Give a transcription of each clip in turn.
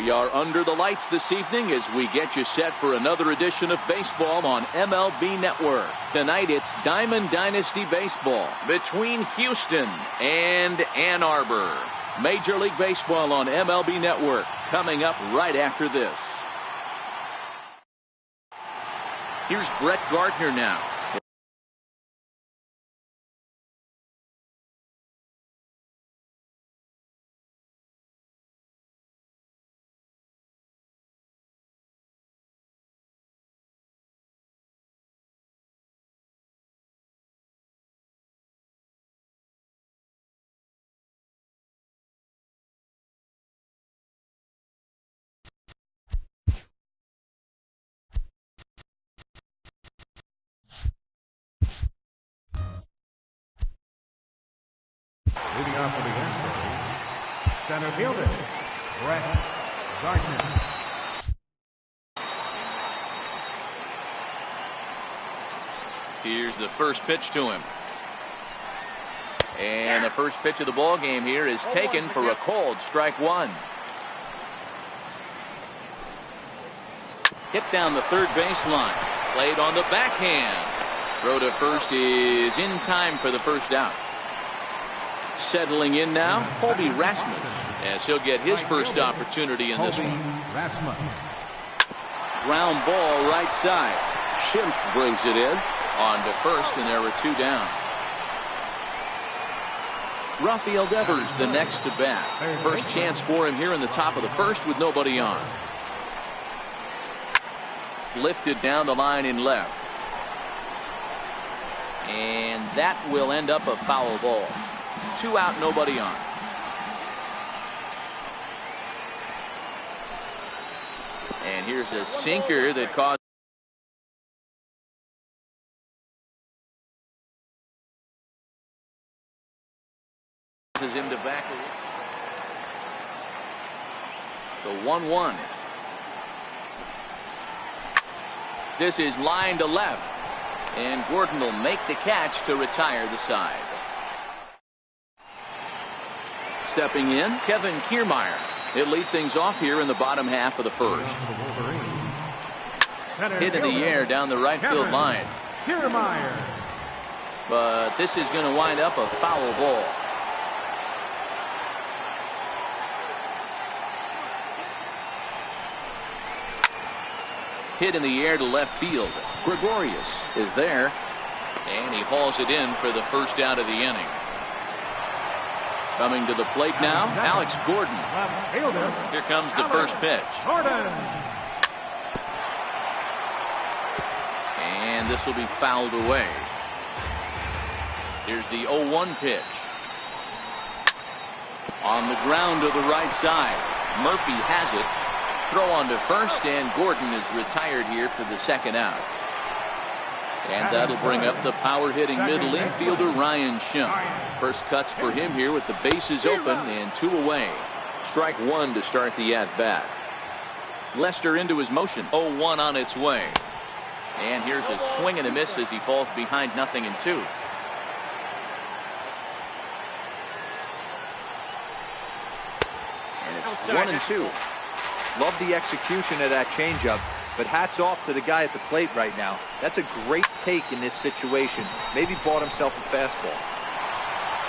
We are under the lights this evening as we get you set for another edition of baseball on MLB Network. Tonight it's Diamond Dynasty Baseball between Houston and Ann Arbor. Major League Baseball on MLB Network coming up right after this. Here's Brett Gardner now. Leading off for the Astros, center fielder, Brett Gardner. Here's the first pitch to him. And the first pitch of the ball game here is taken for a called strike one. Hit down the third baseline. Played on the backhand. Throw to first is in time for the first out. Settling in now, Colby Rasmus, as he'll get his first opportunity in this one. Ground ball right side. Schimpf brings it in. On to first, and there were two down. Rafael Devers the next to bat. First chance for him here in the top of the first with nobody on. Lifted down the line in left. And that will end up a foul ball. 2 out, nobody on. And here's a sinker that causes him to back away. The 1-1. This is line to left. And Gordon will make the catch to retire the side. Stepping in, Kevin Kiermaier. He'll lead things off here in the bottom half of the first. Hit in the air down the right field line. Kiermaier. But this is going to wind up a foul ball. Hit in the air to left field. Gregorius is there. And he hauls it in for the first out of the inning. Coming to the plate now, Alex Gordon. Here comes the first pitch. And this will be fouled away. Here's the 0-1 pitch. On the ground to the right side. Murphy has it. Throw on to first, and Gordon is retired here for the second out. And that'll bring up the power-hitting middle infielder Ryan Schimpf. First cuts for him here with the bases open and 2 away. Strike one to start the at-bat. Lester into his motion. 0-1 on its way. And here's a swing and a miss as he falls behind 0-2. And it's 1-2. Love the execution of that changeup, but hats off to the guy at the plate right now. That's a great take in this situation. Maybe bought himself a fastball.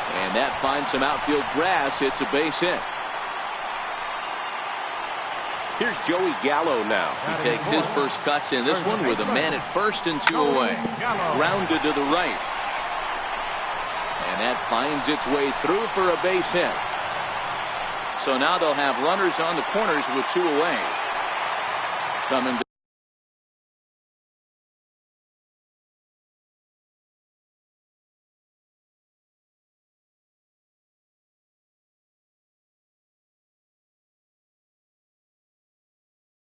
And that finds some outfield grass. It's a base hit. Here's Joey Gallo now. He takes his first cuts in this one with a man at first and 2 away. Grounded to the right. And that finds its way through for a base hit. So now they'll have runners on the corners with 2 away. Coming to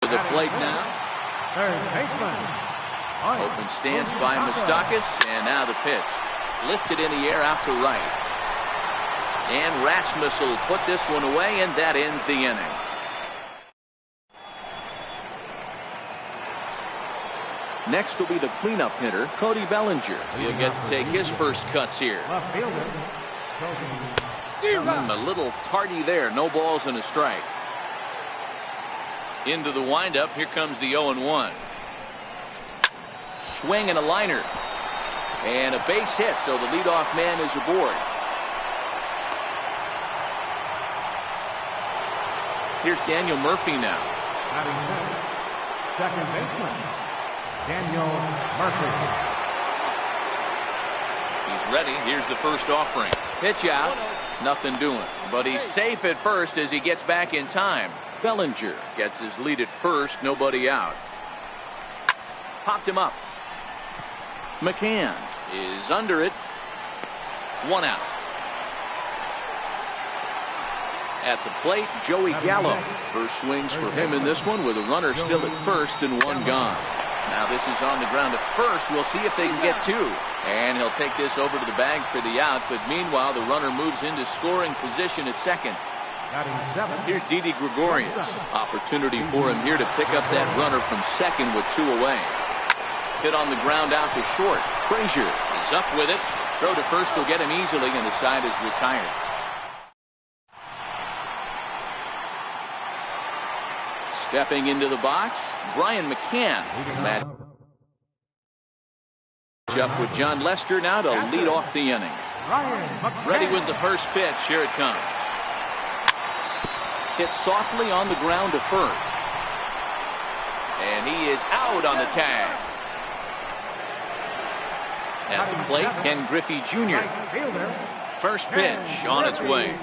the plate now. Open stance by Moustakas, and now the pitch. Lifted in the air out to right. And Rasmus will put this one away, and that ends the inning. Next will be the cleanup hitter, Cody Bellinger. He'll get to take his first cuts here. A little tardy there. No balls and a strike. Into the windup. Here comes the 0-1. Swing and a liner. And a base hit, so the leadoff man is aboard. Here's Daniel Murphy now. Second baseman, Daniel Murphy. He's ready. Here's the first offering. Pitch out. Nothing doing. But he's safe at first as he gets back in time. Bellinger gets his lead at first. Nobody out. Popped him up. McCann is under it. 1 out. At the plate, Joey Gallo. First swings for him in this one with a runner still at first and 1 gone. Now this is on the ground at first. We'll see if they can get 2. And he'll take this over to the bag for the out. But meanwhile, the runner moves into scoring position at second. Here's Didi Gregorius. Opportunity for him here to pick up that runner from second with 2 away. Hit on the ground out to short. Frazier is up with it. Throw to first will get him easily, and the side is retired. Stepping into the box, Brian McCann. Match up with John Lester now to lead off the inning. Ready with the first pitch. Here it comes. Hit softly on the ground to first. And he is out on the tag. At the plate, Ken Griffey Jr. First pitch on its way.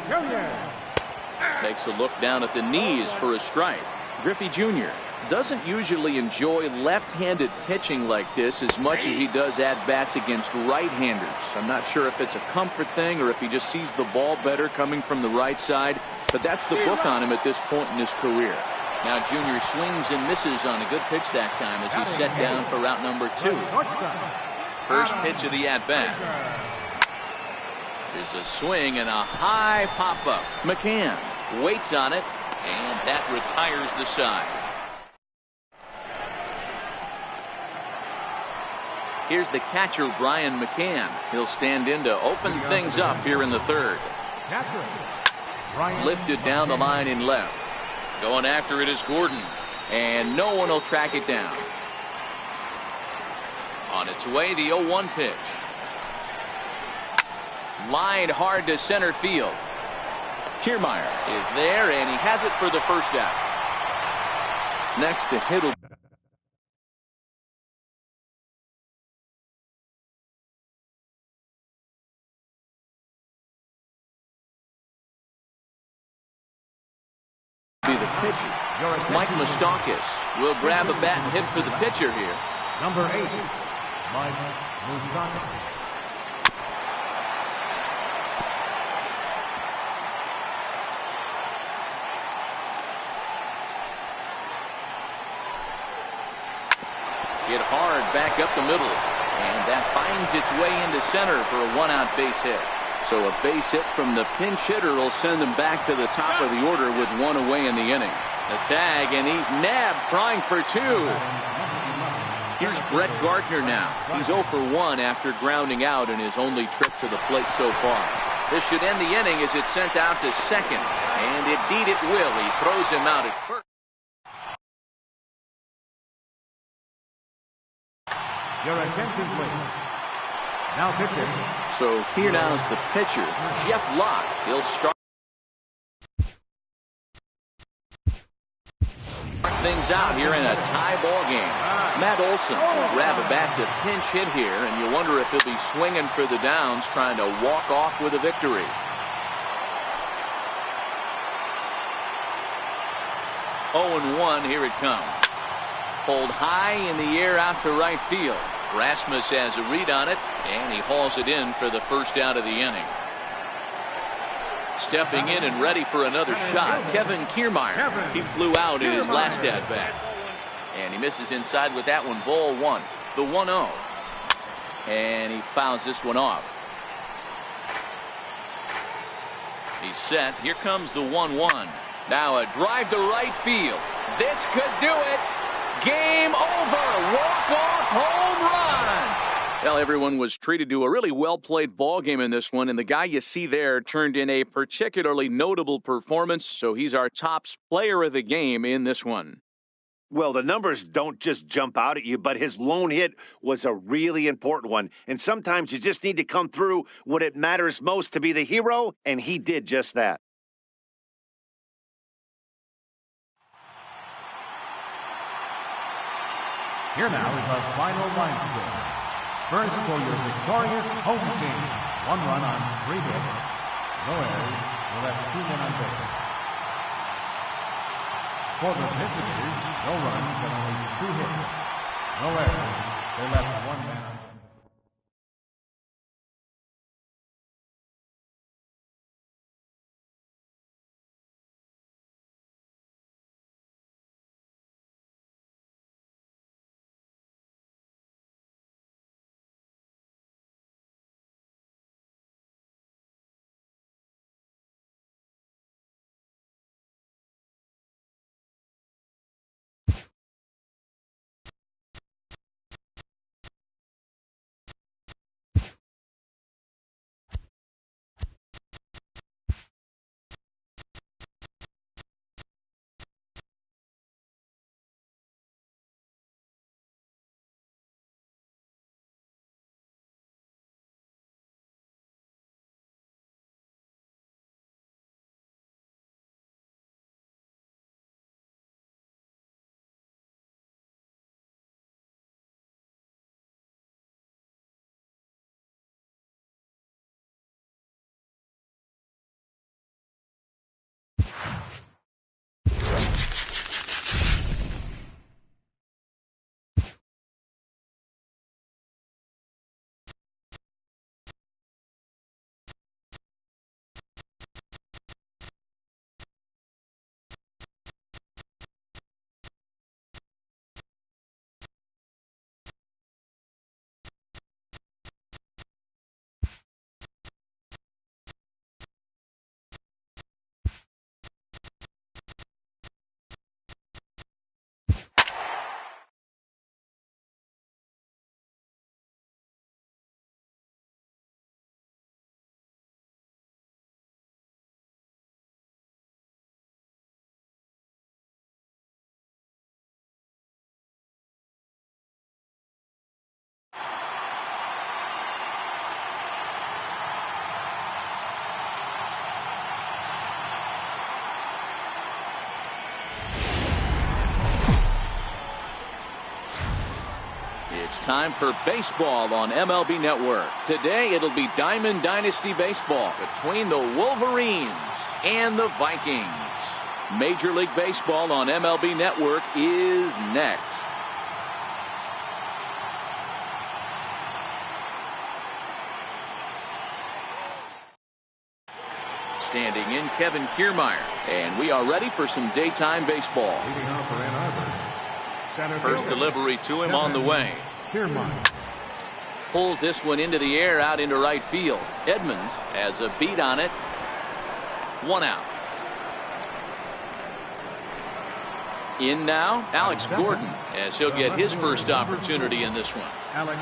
Takes a look down at the knees for a strike. Griffey Jr. doesn't usually enjoy left-handed pitching like this as much as he does at-bats against right-handers. I'm not sure if it's a comfort thing or if he just sees the ball better coming from the right side, but that's the book on him at this point in his career. Now Jr. swings and misses on a good pitch that time as he's set down for route number 2. First pitch of the at-bat. There's a swing and a high pop-up. McCann waits on it, and that retires the side. Here's the catcher, Brian McCann. He'll stand in to open things up here in the third. Lifted down the line in left. Going after it is Gordon, and no one will track it down. On its way, the 0-1 pitch. Lined hard to center field. Kiermaier is there, and he has it for the first out. Next to Hiddle. Be the pitcher. Mike Moustakas will grab a bat and hit for the pitcher here. Number 8, Mike Moustakas. Hit hard back up the middle, and that finds its way into center for a 1-out base hit. So a base hit from the pinch hitter will send him back to the top of the order with 1 away in the inning. The tag, and he's nabbed, trying for 2. Here's Brett Gardner now. He's 0 for 1 after grounding out in his only trip to the plate so far. This should end the inning as it's sent out to second, and indeed it will. He throws him out at first. Your attention, please. Now pitching. So here now is the pitcher, Jeff Locke. He'll start things out here in a tie ball game. Matt Olson will grab a bat to pinch hit here, and you wonder if he'll be swinging for the downs, trying to walk off with a victory. Oh, and 1, here it comes. Pulled high in the air out to right field. Rasmus has a read on it, and he hauls it in for the first out of the inning. Stepping in and ready for another shot, Kevin Kiermaier. He flew out in his last at-bat. And he misses inside with that one, ball 1. The 1-0. And he fouls this one off. He's set. Here comes the 1-1. Now a drive to right field. This could do it. Game over. Walk-off home run. Well, everyone was treated to a really well-played ball game in this one, and the guy you see there turned in a particularly notable performance, so he's our top player of the game in this one. Well, the numbers don't just jump out at you, but his lone hit was a really important one. And sometimes you just need to come through when it matters most to be the hero, and he did just that. Here now is our final line score. First for your victorious home team. 1 run on 3 hits. No errors. Will have 2 men on base. For the visitors, no runs and only 2 hits. No errors. They left 1 man on base. It's time for baseball on MLB Network. Today it'll be Diamond Dynasty Baseball between the Wolverines and the Vikings. Major League Baseball on MLB Network is next. Standing in, Kevin Kiermaier. And we are ready for some daytime baseball. Leading off for Ann Arbor. Center First fielder. delivery to him on the way. Kiermaier. Pulls this one into the air out into right field. Edmonds has a beat on it. 1 out. In now, Alex Gordon, as he'll get his first opportunity in this one. Alex.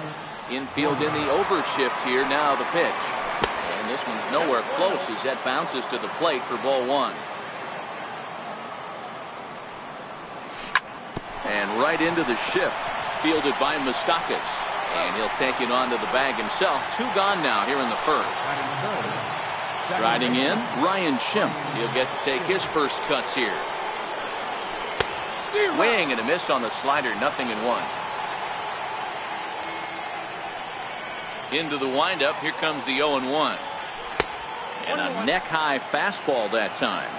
Infield in the overshift here. Now the pitch. And this one's nowhere close as that bounces to the plate for ball 1. And right into the shift. Fielded by Moustakas. And he'll take it onto the bag himself. 2 gone now here in the first. Striding in, Ryan Schimpf. He'll get to take his first cuts here. Swing and a miss on the slider. 0-1. Into the windup. Here comes the 0-1. And a neck-high fastball that time.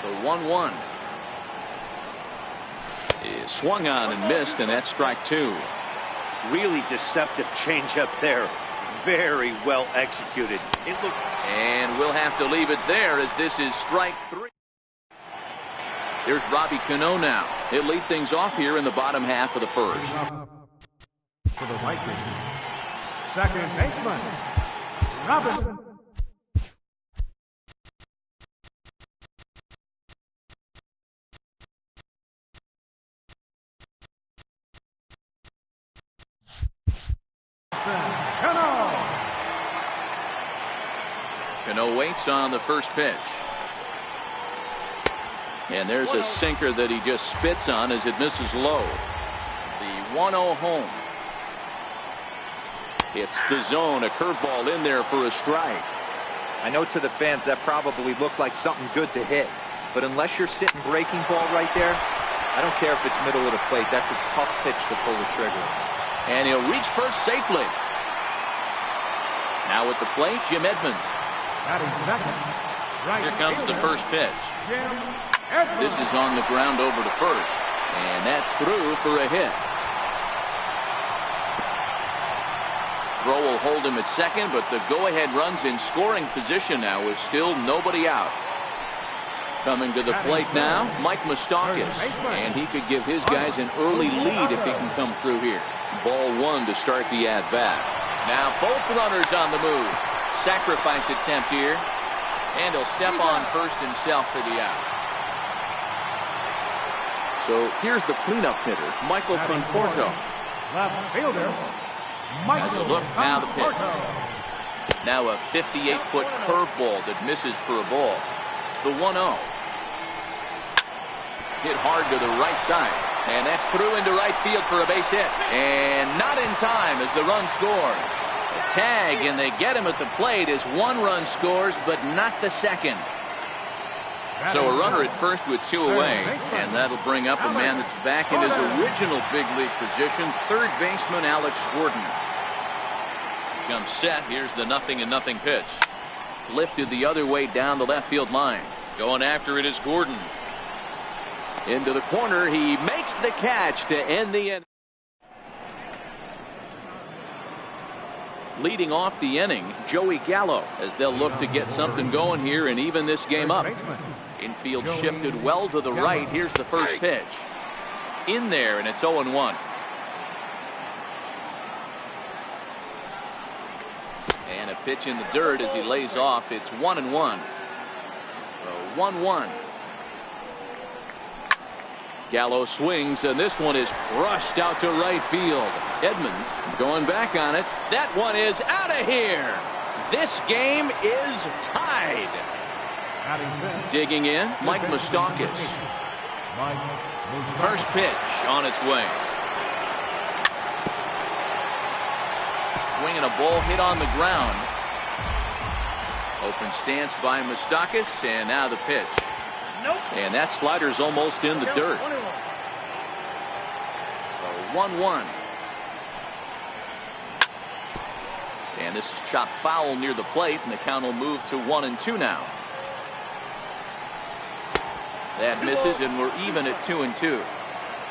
The 1-1 is swung on and missed, and that's strike 2. Really deceptive changeup there. Very well executed. It looks. And we'll have to leave it there as this is strike 3. There's Robbie Cano now. He'll lead things off here in the bottom half of the first. For the Vikings. Second baseman, Robinson. Cano waits on the first pitch. And there's a sinker that he just spits on as it misses low. The 1-0 home. It's the zone, a curveball in there for a strike. I know to the fans that probably looked like something good to hit, but unless you're sitting breaking ball right there, I don't care if it's middle of the plate. That's a tough pitch to pull the trigger. And he'll reach first safely. Now at the plate, Jim Edmonds. Here comes the first pitch. This is on the ground over to first, and that's through for a hit. Throw will hold him at second, but the go-ahead run's in scoring position now with still nobody out. Coming to the plate now, Mike Moustakas, and he could give his guys an early lead if he can come through here. Ball one to start the at-bat. Now both runners on the move. Sacrifice attempt here, and he'll step on first himself for the out. So here's the cleanup hitter, Michael Conforto. Left fielder, Has a look, now the pitch. Now a 58-foot curveball that misses for a ball. The 1-0. Hit hard to the right side, and that's through into right field for a base hit. And not in time as the run scores. A tag, and they get him at the plate as one run scores, but not the second. So a runner at first with two away, and that'll bring up a man that's back in his original big league position, third baseman Alex Gordon. Comes set. Here's the 0-0 pitch. Lifted the other way down the left field line. Going after it is Gordon. Into the corner. He makes the catch to end the inning. Leading off the inning, Joey Gallo, as they'll look to get something going here and even this game up. Infield shifted well to the right. Here's the first pitch. In there, and it's 0-1. And a pitch in the dirt as he lays off. It's 1-1. 1-1. Gallo swings, and this one is crushed out to right field. Edmonds going back on it. That one is out of here. This game is tied. Digging in, Mike Moustakas. First pitch on its way. Swinging a ball hit on the ground. Open stance by Moustakas, and now the pitch. And that slider's almost in the dirt. 1-1. And this is chopped foul near the plate, and the count will move to 1-2 now. That misses, and we're even at 2-2.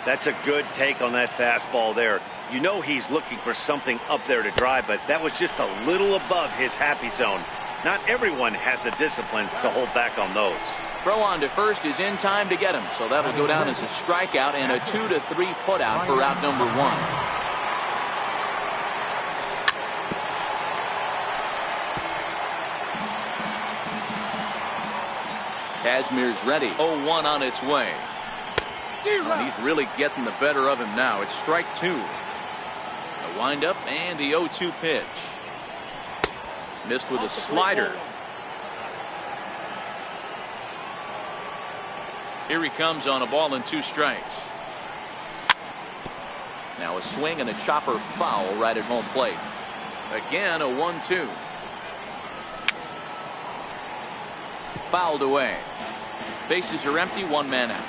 That's a good take on that fastball there. You know he's looking for something up there to drive, but that was just a little above his happy zone. Not everyone has the discipline to hold back on those. Throw on to first is in time to get him, so that'll go down as a strikeout and a 2-3 putout for out number one. Kazmir's ready. 0-1 on its way. And he's really getting the better of him now. It's strike two. A windup and the 0-2 pitch. Missed with a slider. Here he comes on a ball and two strikes. Now a swing and a chopper foul right at home plate. Again a 1-2. Fouled away. Bases are empty, one man out.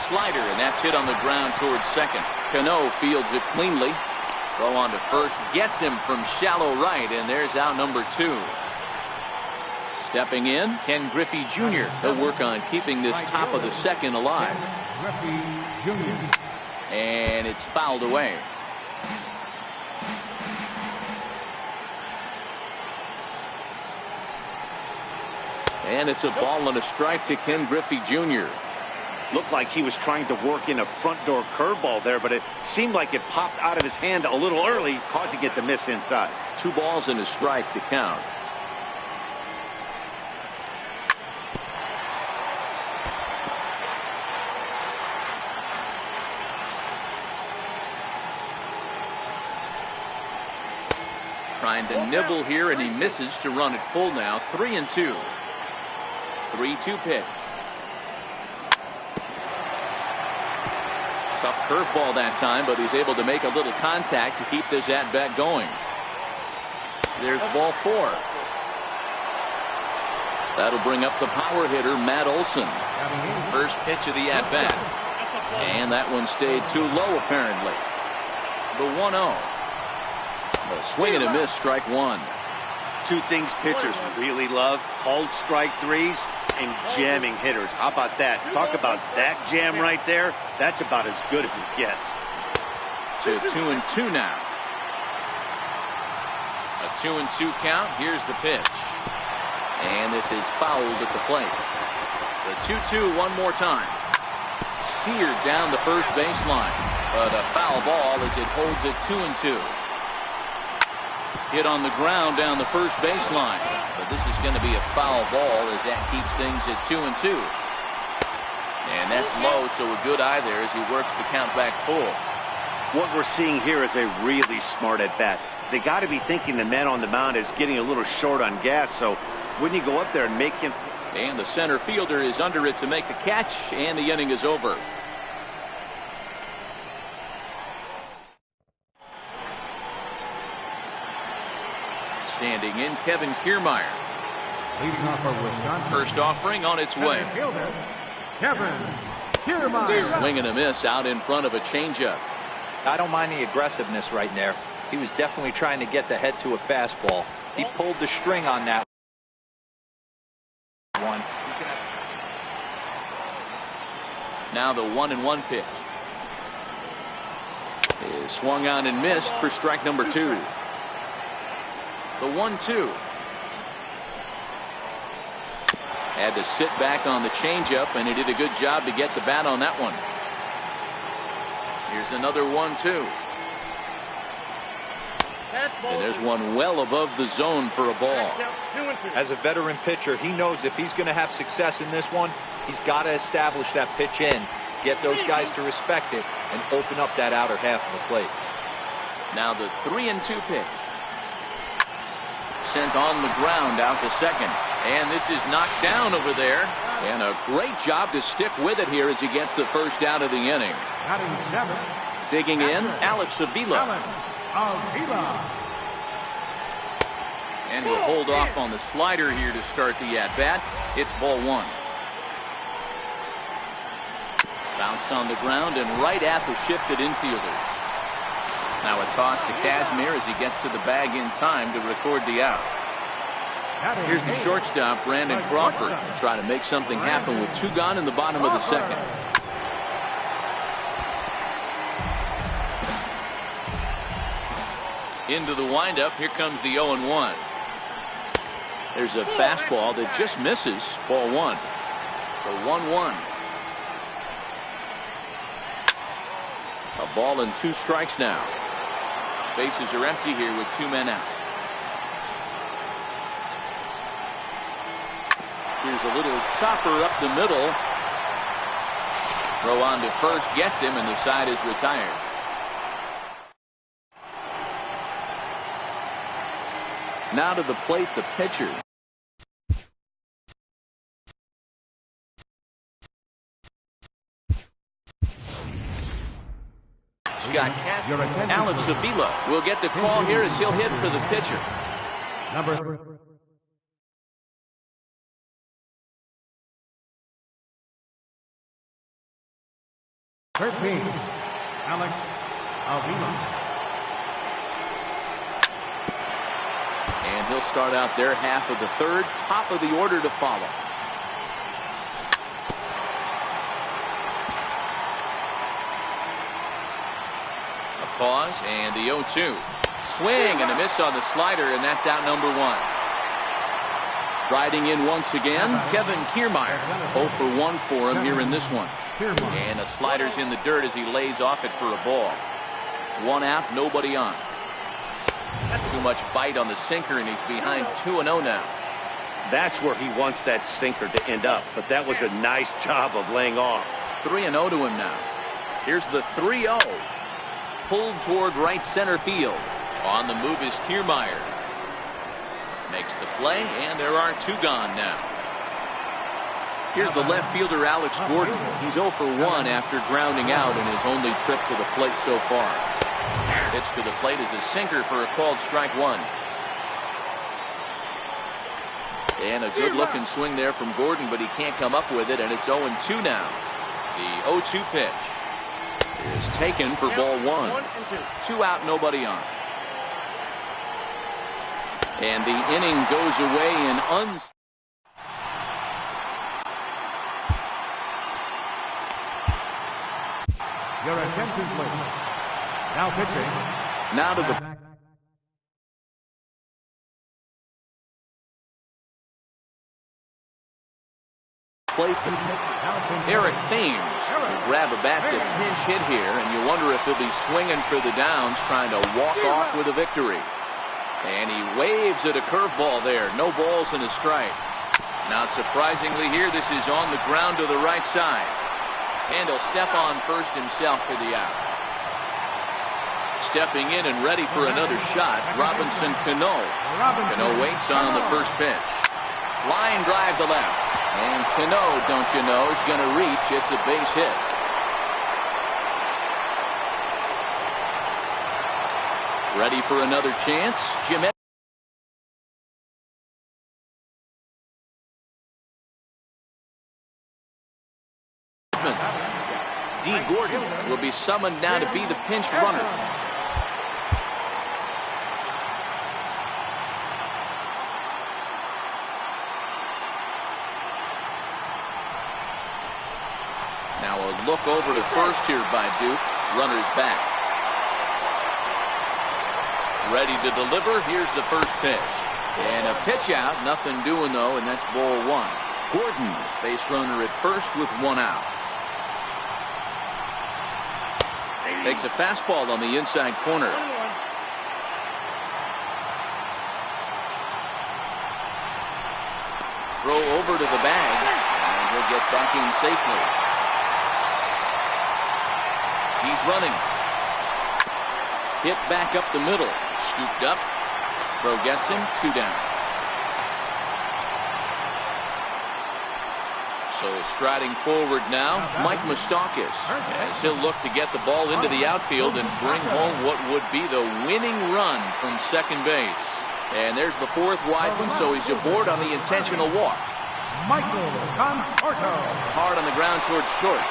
Slider, and that's hit on the ground towards second. Cano fields it cleanly. Throw on to first, gets him from shallow right, and there's out number two. Stepping in, Ken Griffey Jr. He'll work on keeping this top of the second alive. And it's fouled away. And it's a ball and a strike to Ken Griffey Jr. Looked like he was trying to work in a front door curveball there, but it seemed like it popped out of his hand a little early, causing it to miss inside. 2 balls and a strike to count. Trying to nibble here, and he misses to run it full now. 3-2. 3-2 pitch. Tough curveball that time, but he's able to make a little contact to keep this at-bat going. There's ball 4. That'll bring up the power hitter, Matt Olson. First pitch of the at-bat. And that one stayed too low, apparently. The 1-0. A swing and a miss, strike 1. Two things pitchers really love: called strike threes and jamming hitters. How about that? Talk about that jam right there. That's about as good as it gets. To 2-2 now. A 2-2 count. Here's the pitch. And this is fouled at the plate. The 2-2 one more time. Seared down the first baseline. But a foul ball as it holds it 2-2. Hit on the ground down the first baseline. But this is going to be a foul ball as that keeps things at 2-2. And that's low, so a good eye there as he works the count back full. What we're seeing here is a really smart at-bat. They got to be thinking the man on the mound is getting a little short on gas, so wouldn't you go up there and make him? And the center fielder is under it to make the catch, and the inning is over. Standing in, Kevin Kiermaier. Leading off for Wisconsin. First offering on its way. Kevin Kiermaier. Swing and a miss out in front of a changeup. I don't mind the aggressiveness right there. He was definitely trying to get the head to a fastball. He pulled the string on that one. Now the 1-1 pitch is swung on and missed for strike number 2. The 1-2. Had to sit back on the changeup, and he did a good job to get the bat on that one. Here's another 1-2. And there's one well above the zone for a ball. As a veteran pitcher, he knows if he's going to have success in this one, he's got to establish that pitch in, get those guys to respect it, and open up that outer half of the plate. Now the 3-2 pitch. Sent on the ground out to second. And this is knocked down over there. And a great job to stick with it here as he gets the first out of the inning. Digging in, Alex Avila. And he'll hold off on the slider here to start the at-bat. It's ball 1. Bounced on the ground and right at the shifted infielders. Now a toss to Kazmir as he gets to the bag in time to record the out. Here's the shortstop, Brandon Crawford, trying to make something happen with 2 gone in the bottom of the second. Into the windup. Here comes the 0-1. There's a fastball that just misses. Ball 1. The 1-1. A ball and 2 strikes now. Bases are empty here with 2 men out. Here's a little chopper up the middle. Throw on to first gets him, and the side is retired. Now to the plate, the pitcher. Scott Kazmir. Alex Avila will get the call here as he'll hit for the pitcher. Number 13, Alex Avila. And he'll start out their half of the third, top of the order to follow. A pause and the 0-2. Swing and a miss on the slider, and that's out number 1. Riding in once again, Kevin Kiermaier. 0 for 1 for him here in this one. And a slider's in the dirt as he lays off it for a ball. 1 out, nobody on. Too much bite on the sinker, and he's behind 2-0 now. That's where he wants that sinker to end up, but that was a nice job of laying off. 3-0 to him now. Here's the 3-0. Pulled toward right center field. On the move is Kiermaier. Makes the play, and there are 2 gone now. Here's the left fielder, Alex Gordon. He's 0 for 1 after grounding out in his only trip to the plate so far. Pitch to the plate is a sinker for a called strike 1. And a good-looking swing there from Gordon, but he can't come up with it, and it's 0-2 now. The 0-2 pitch is taken for ball 1. 2 out, nobody on. And the inning goes away in Your attention, please. Now pitching. Now to the plate. Eric Thames will grab a bat to pinch hit here, and you wonder if he'll be swinging for the downs, trying to walk off with a victory. And he waves at a curveball there. No balls and a strike. Not surprisingly here, this is on the ground to the right side. And he'll step on first himself for the out. Stepping in and ready for another shot, Robinson Cano. Cano waits on the first pitch. Line drive to left. And Cano, don't you know, is going to reach. It's a base hit. Ready for another chance. Jim D. Gordon will be summoned now to be the pinch runner. Now a look over to first here by Duke. Runner's back. Ready to deliver. Here's the first pitch. And a pitch out. Nothing doing though, and that's ball 1. Gordon, base runner at first with 1 out. Takes a fastball on the inside corner. Throw over to the bag, and he'll get back in safely. He's running. Hit back up the middle. Scooped up. Throw gets him. 2 down. So striding forward now, Mike Moustakas, as he'll look to get the ball into the outfield and bring home what would be the winning run from second base. And there's the 4th wide one, so he's aboard on the intentional walk. Michael Conforto. Hard on the ground towards short.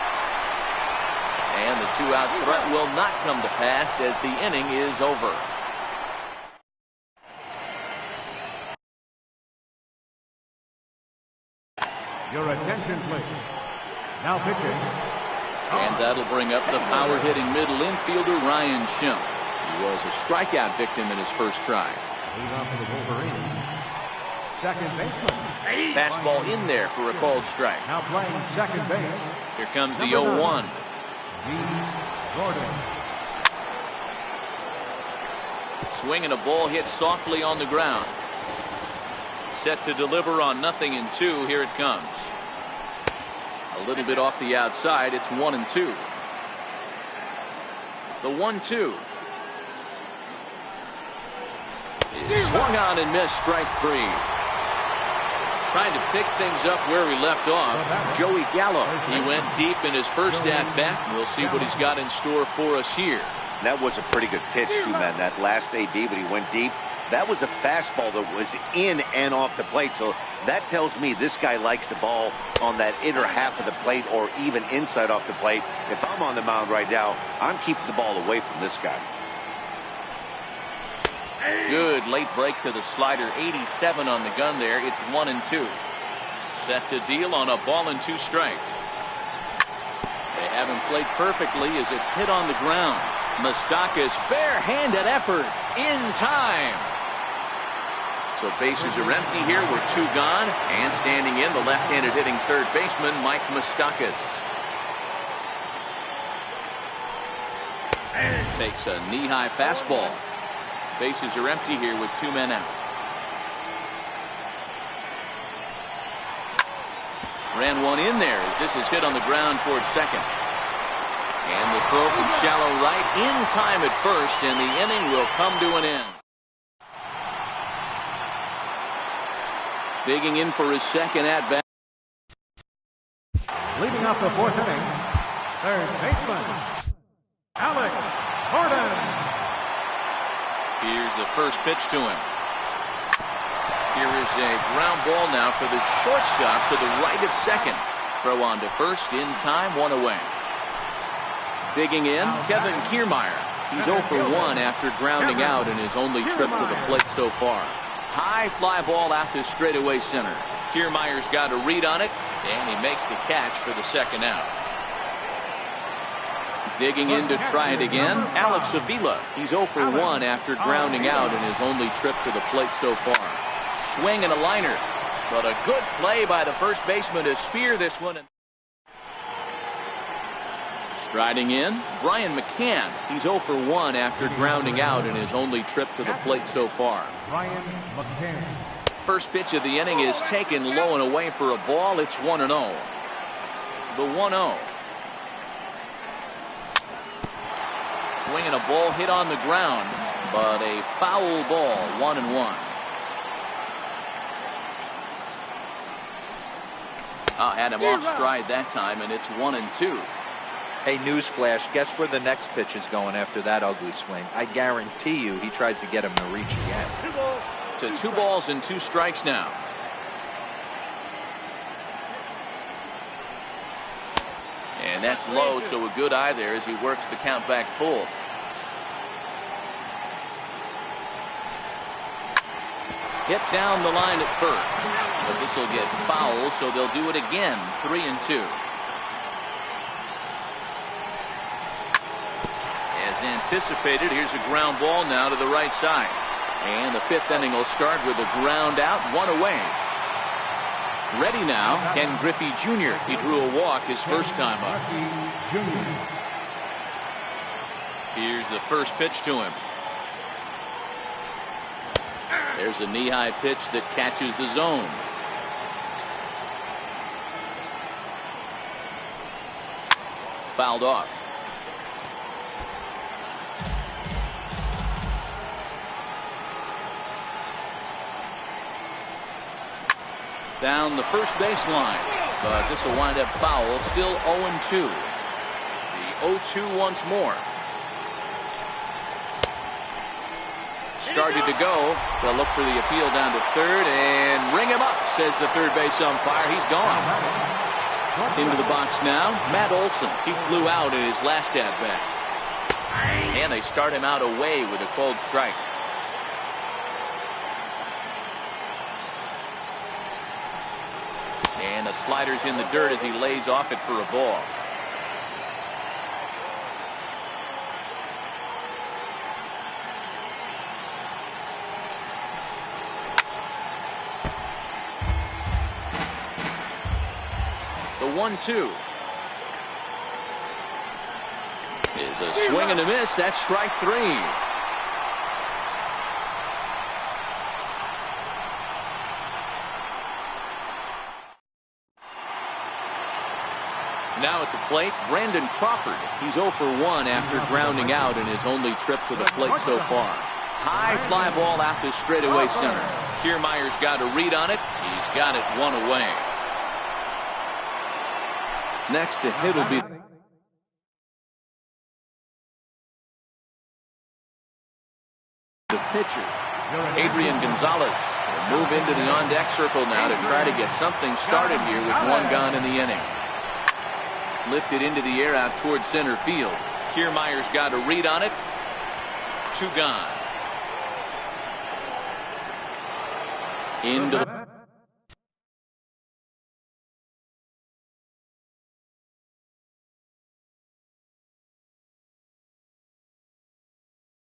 And the 2-out threat will not come to pass as the inning is over. Your attention, please. Now pitching. And that'll bring up the power-hitting middle infielder, Ryan Schimpf. He was a strikeout victim in his first try. Lead off for the Wolverines. Second baseman. Fastball in there for a called strike. Now playing second base. Here comes the 0-1. Gordon. Swing and a ball hit softly on the ground. Set to deliver on 0-2. Here it comes. A little bit off the outside. It's 1-2. The 1-2. Swung on and missed. Strike 3. Trying to pick things up where he left off. Joey Gallo. He went deep in his first at-bat. We'll see what he's got in store for us here. That was a pretty good pitch, too, man. That last AB, but he went deep. That was a fastball that was in and off the plate. So that tells me this guy likes the ball on that inner half of the plate or even inside off the plate. If I'm on the mound right now, I'm keeping the ball away from this guy. Good late break to the slider. 87 on the gun there. It's 1-2. Set to deal on a ball and 2 strikes. They haven't played perfectly as it's hit on the ground. Moustakas, bare-handed effort in time. So bases are empty here. We're 2 gone. And standing in, the left-handed hitting third baseman, Mike Moustakas. Takes a knee-high fastball. Bases are empty here with 2 men out. Ran one in there as this is hit on the ground towards second. And the throw from shallow right in time at first, and the inning will come to an end. Digging in for his second at-bat. Leading off the fourth inning, third baseman, Alex Gordon. Here's the first pitch to him. Here is a ground ball now for the shortstop to the right of second. Throw on to first in time, one away. Digging in, Kevin Kiermaier. He's 0 for 1 after grounding out in his only trip to the plate so far. High fly ball out to straightaway center. Kiermaier's got a read on it, and he makes the catch for the second out. Digging in to try it again, Alex Avila. He's 0 for 1 after grounding out in his only trip to the plate so far. Swing and a liner, but a good play by the first baseman to spear this one. Striding in, Brian McCann. He's 0 for 1 after grounding out in his only trip to the plate so far. Brian McCann. First pitch of the inning is taken low and away for a ball. It's 1-0. The 1-0. Swinging a ball hit on the ground, but a foul ball, 1-1. Had him off stride that time, and it's 1-2. Hey, newsflash, guess where the next pitch is going after that ugly swing? I guarantee you he tries to get him to reach again. To 2 balls and 2 strikes now. And that's low, so a good eye there as he works the count back full. Hit down the line at first. But this will get foul, so they'll do it again. 3-2. As anticipated, here's a ground ball now to the right side. And the 5th inning will start with a ground out, 1 away. Ready now, Ken Griffey Jr. He drew a walk his first time up. Here's the first pitch to him. There's a knee-high pitch that catches the zone. Fouled off. Down the first baseline, but this will wind up foul. Still 0-2. The 0-2 once more. Started to go. They'll look for the appeal down to third and ring him up, says the third base umpire. He's gone. Into the box now, Matt Olson. He flew out in his last at-bat. And they start him out away with a cold strike. And the slider's in the dirt as he lays off it for a ball. The 1-2 is a swing and a miss. That's strike 3. Now at the plate, Brandon Crawford. He's 0 for 1 after grounding out in his only trip to the plate so far. High fly ball out to straightaway center. Kiermaier's got a read on it. He's got it 1 away. Next to hit will be the pitcher, Adrian Gonzalez. Will move into the on-deck circle now to try to get something started here with 1 gone in the inning. Lifted into the air out towards center field. Kiermaier's got a read on it. 2 gone. Into the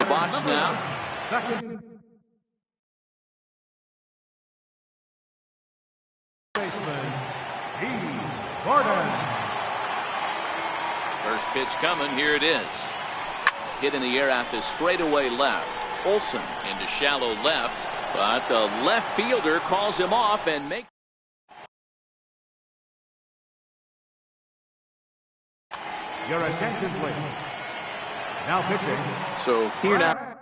box now. Second baseman, Gordon. First pitch coming. Here it is. Hit in the air out to straightaway left. Olson into shallow left, but the left fielder calls him off and makes. Your attention, please. Now pitching. So here now.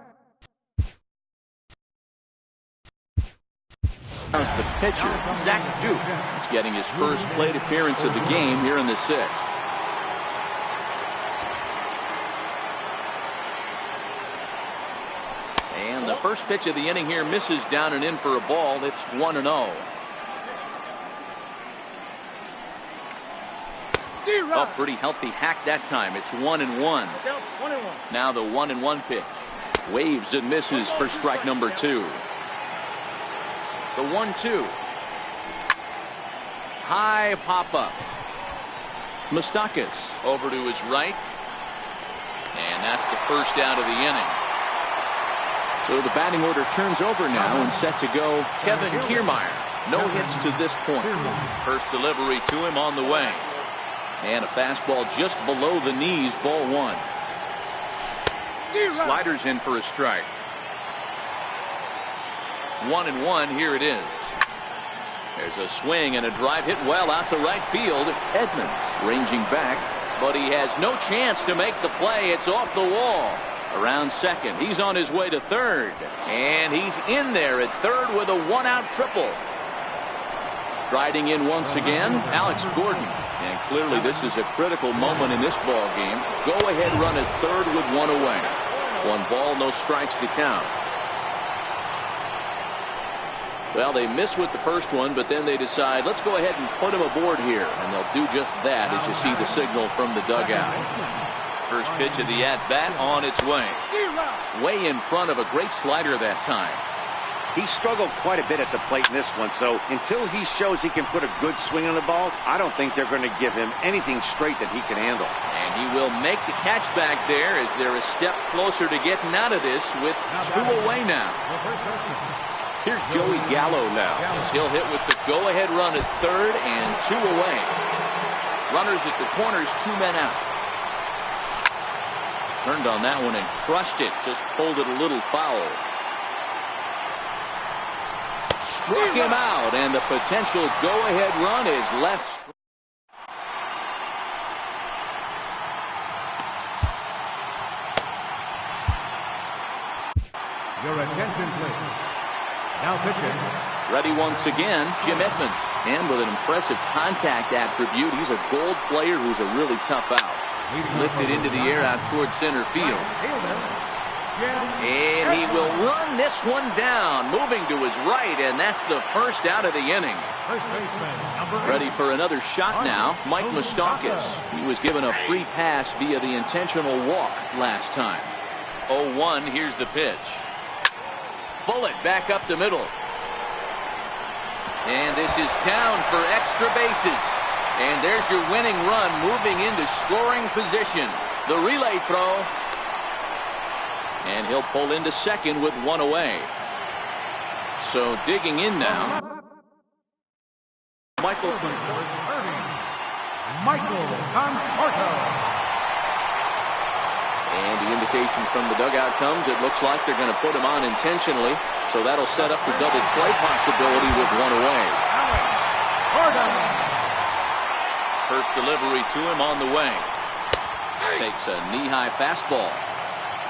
How's the pitcher, Zach Duke. He's getting his first plate appearance of the game here in the 6th. And the first pitch of the inning here misses down and in for a ball. It's 1-0. A pretty healthy hack that time. It's 1-1. Now the 1-1 pitch. Waves and misses for strike number 2. The 1-2. High pop-up. Moustakas over to his right. And that's the first out of the inning. So the batting order turns over now and set to go Kevin Kiermaier. No hits to this point. First delivery to him on the way. And a fastball just below the knees, ball 1. Sliders in for a strike. 1-1, here it is. There's a swing and a drive hit well out to right field. Edmonds ranging back, but he has no chance to make the play. It's off the wall. Around second, he's on his way to third, and he's in there at third with a 1-out triple. Striding in once again, Alex Gordon. And clearly this is a critical moment in this ball game. Go ahead run at third with 1 away. 1 ball, no strikes to count. Well, they miss with the first one, but then they decide, let's go ahead and put him aboard here. And they'll do just that as you see the signal from the dugout. First pitch of the at-bat on its way. Way in front of a great slider that time. He struggled quite a bit at the plate in this one, so until he shows he can put a good swing on the ball, I don't think they're going to give him anything straight that he can handle. And he will make the catch back there as they're a step closer to getting out of this with 2 away now. Here's Joey Gallo now as he'll hit with the go-ahead run at third and 2 away. Runners at the corners, 2 men out. Turned on that one and crushed it, just pulled it a little foul. Struck him out, and the potential go-ahead run is left. Your attention, please. Now pitching. Ready once again, Jim Edmonds. And with an impressive contact attribute, he's a gold player who's a really tough out. Lifted into the air out towards center field. And he will run this one down, moving to his right, and that's the first out of the inning. Ready for another shot now, Mike Moustakas. He was given a free pass via the intentional walk last time. 0-1, here's the pitch. Bullet back up the middle. And this is down for extra bases. And there's your winning run moving into scoring position. The relay throw. And he'll pull into second with 1 away. So digging in now. Michael Conforto. And the indication from the dugout comes, it looks like they're going to put him on intentionally. So that'll set up the double play possibility with 1 away. First delivery to him on the way. Takes a knee-high fastball.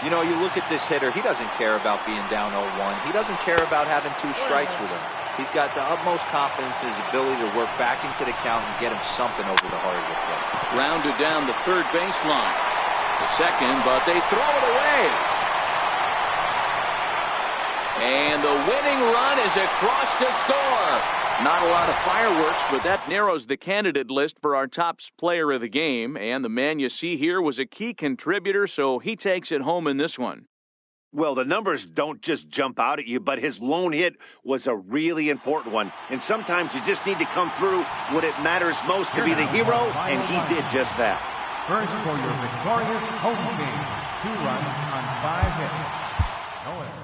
You know, you look at this hitter, he doesn't care about being down 0-1. He doesn't care about having 2 strikes with him. He's got the utmost confidence in his ability to work back into the count and get him something over the heart of the plate. Rounded down the third baseline. The second, but they throw it away. And the winning run is across to score. Not a lot of fireworks, but that narrows the candidate list for our top player of the game. And the man you see here was a key contributor, so he takes it home in this one. Well, the numbers don't just jump out at you, but his lone hit was a really important one. And sometimes you just need to come through when it matters most to be the hero, and he did just that. First for your victorious home team. 2 runs on 5 hits. No errors.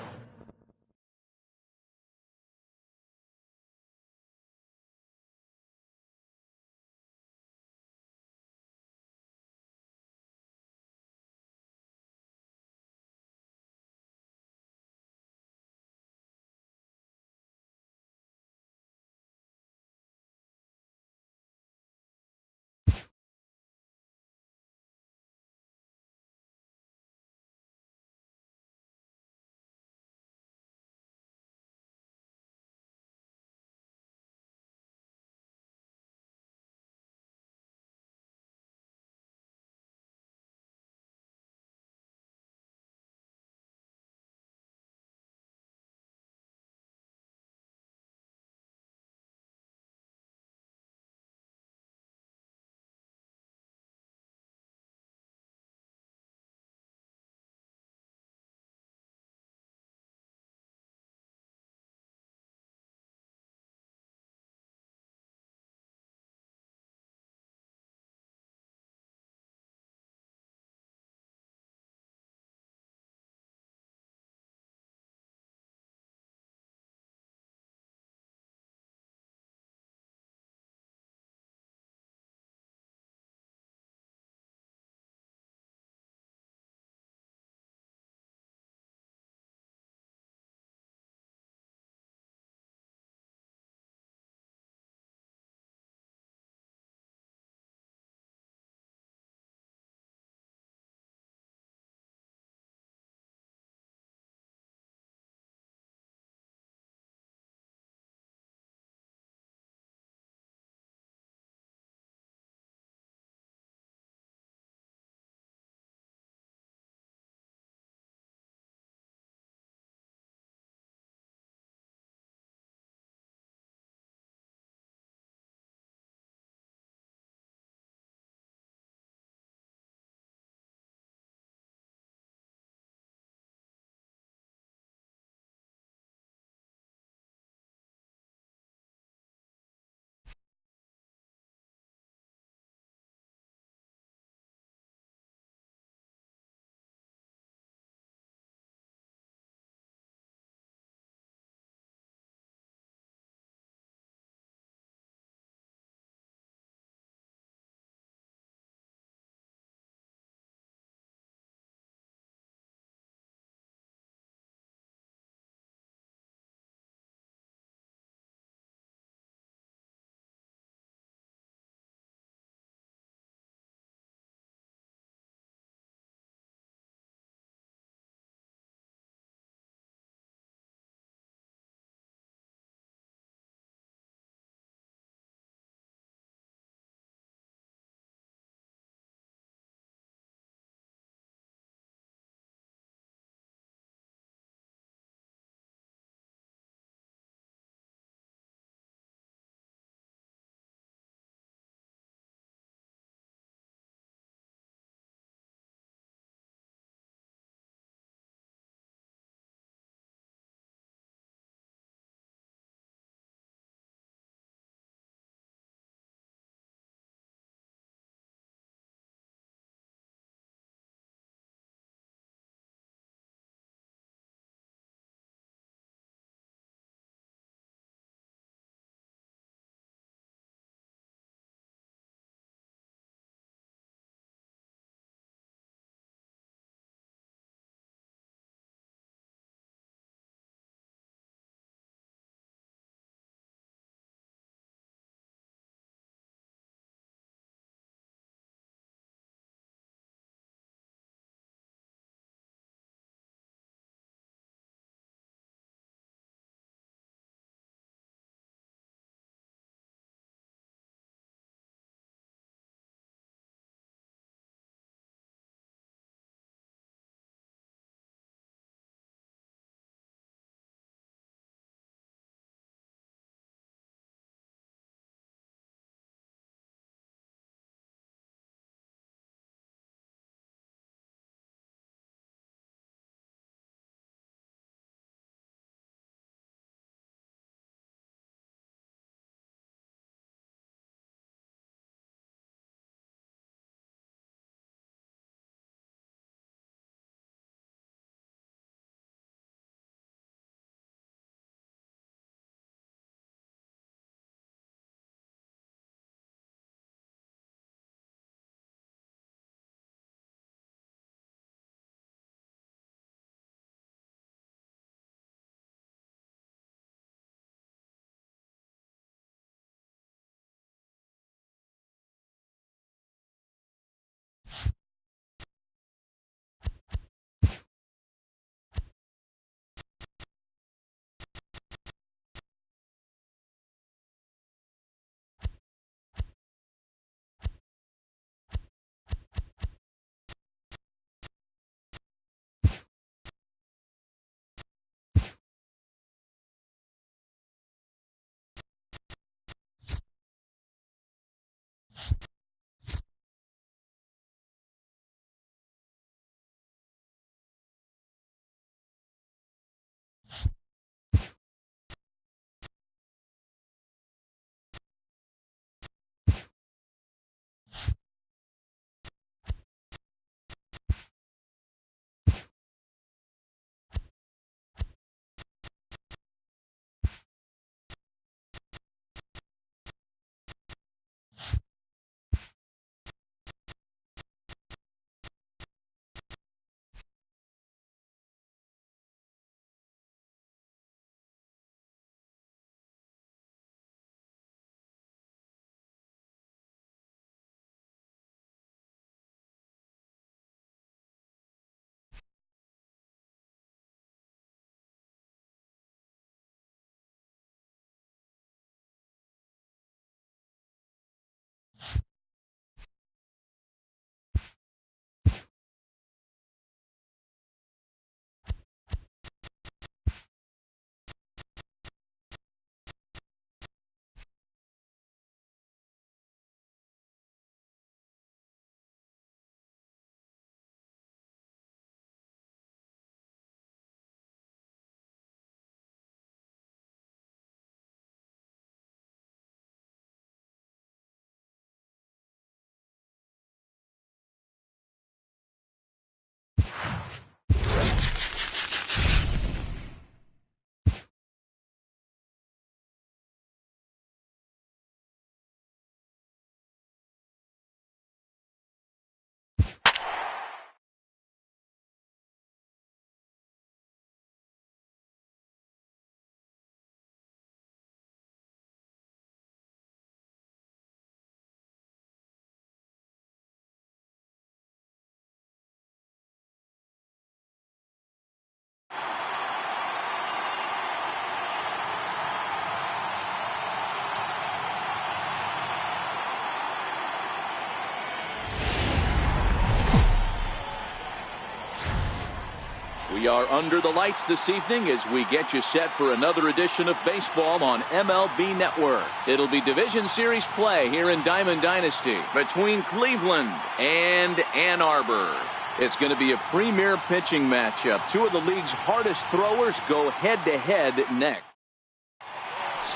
We are under the lights this evening as we get you set for another edition of baseball on MLB Network. It'll be Division Series play here in Diamond Dynasty between Cleveland and Ann Arbor. It's going to be a premier pitching matchup. Two of the league's hardest throwers go head-to-head next.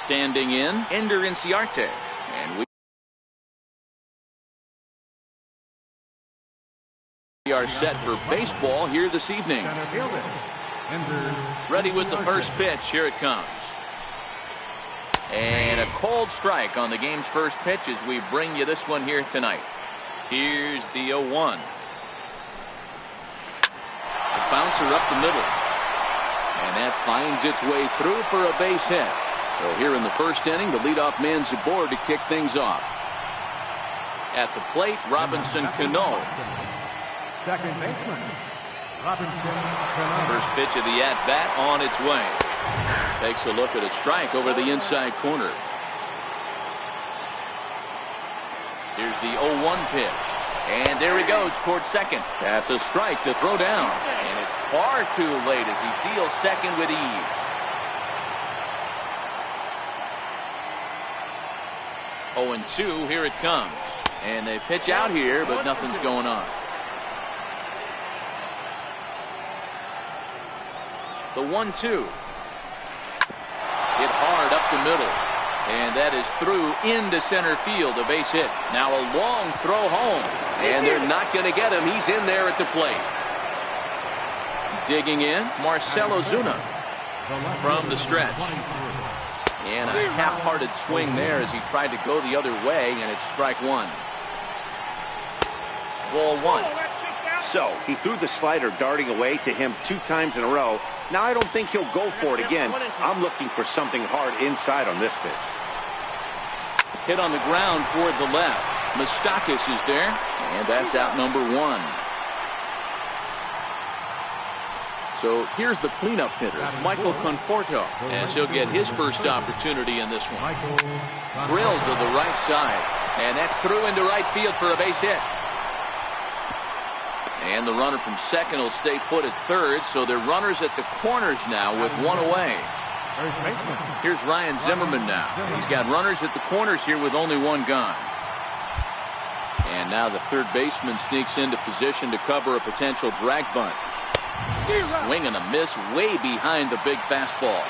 Standing in, Ender Inciarte. And we are set for baseball here this evening. Ready with the first pitch. Here it comes. And a cold strike on the game's first pitch as we bring you this one here tonight. Here's the 0-1. A bouncer up the middle. And that finds its way through for a base hit. So here in the first inning, the leadoff man's aboard to kick things off. At the plate, Robinson Cano. Second baseman, Robinson Cano. First pitch of the at-bat on its way. Takes a look at a strike over the inside corner. Here's the 0-1 pitch. And there he goes towards second. That's a strike to throw down. And it's far too late as he steals second with ease. Oh, and 2, here it comes. And they pitch out here, but nothing's going on. The 1-2. Hit hard up the middle. And that is through into center field, a base hit. Now a long throw home. And they're not going to get him. He's in there at the plate. Digging in, Marcell Ozuna from the stretch. And a half-hearted swing there as he tried to go the other way, and it's strike one. Ball one. So he threw the slider darting away to him 2 times in a row. Now I don't think he'll go for it again. I'm looking for something hard inside on this pitch. Hit on the ground toward the left. Moustakas is there, and that's out number 1. So here's the cleanup hitter, Michael Conforto, as he'll get his first opportunity in this one. Drilled to the right side, and that's through into right field for a base hit. And the runner from second will stay put at third, so they're runners at the corners now with 1 away. Here's Ryan Zimmerman now. He's got runners at the corners here with only 1 gone. And now the third baseman sneaks into position to cover a potential drag bunt. Swing and a miss way behind the big fastball.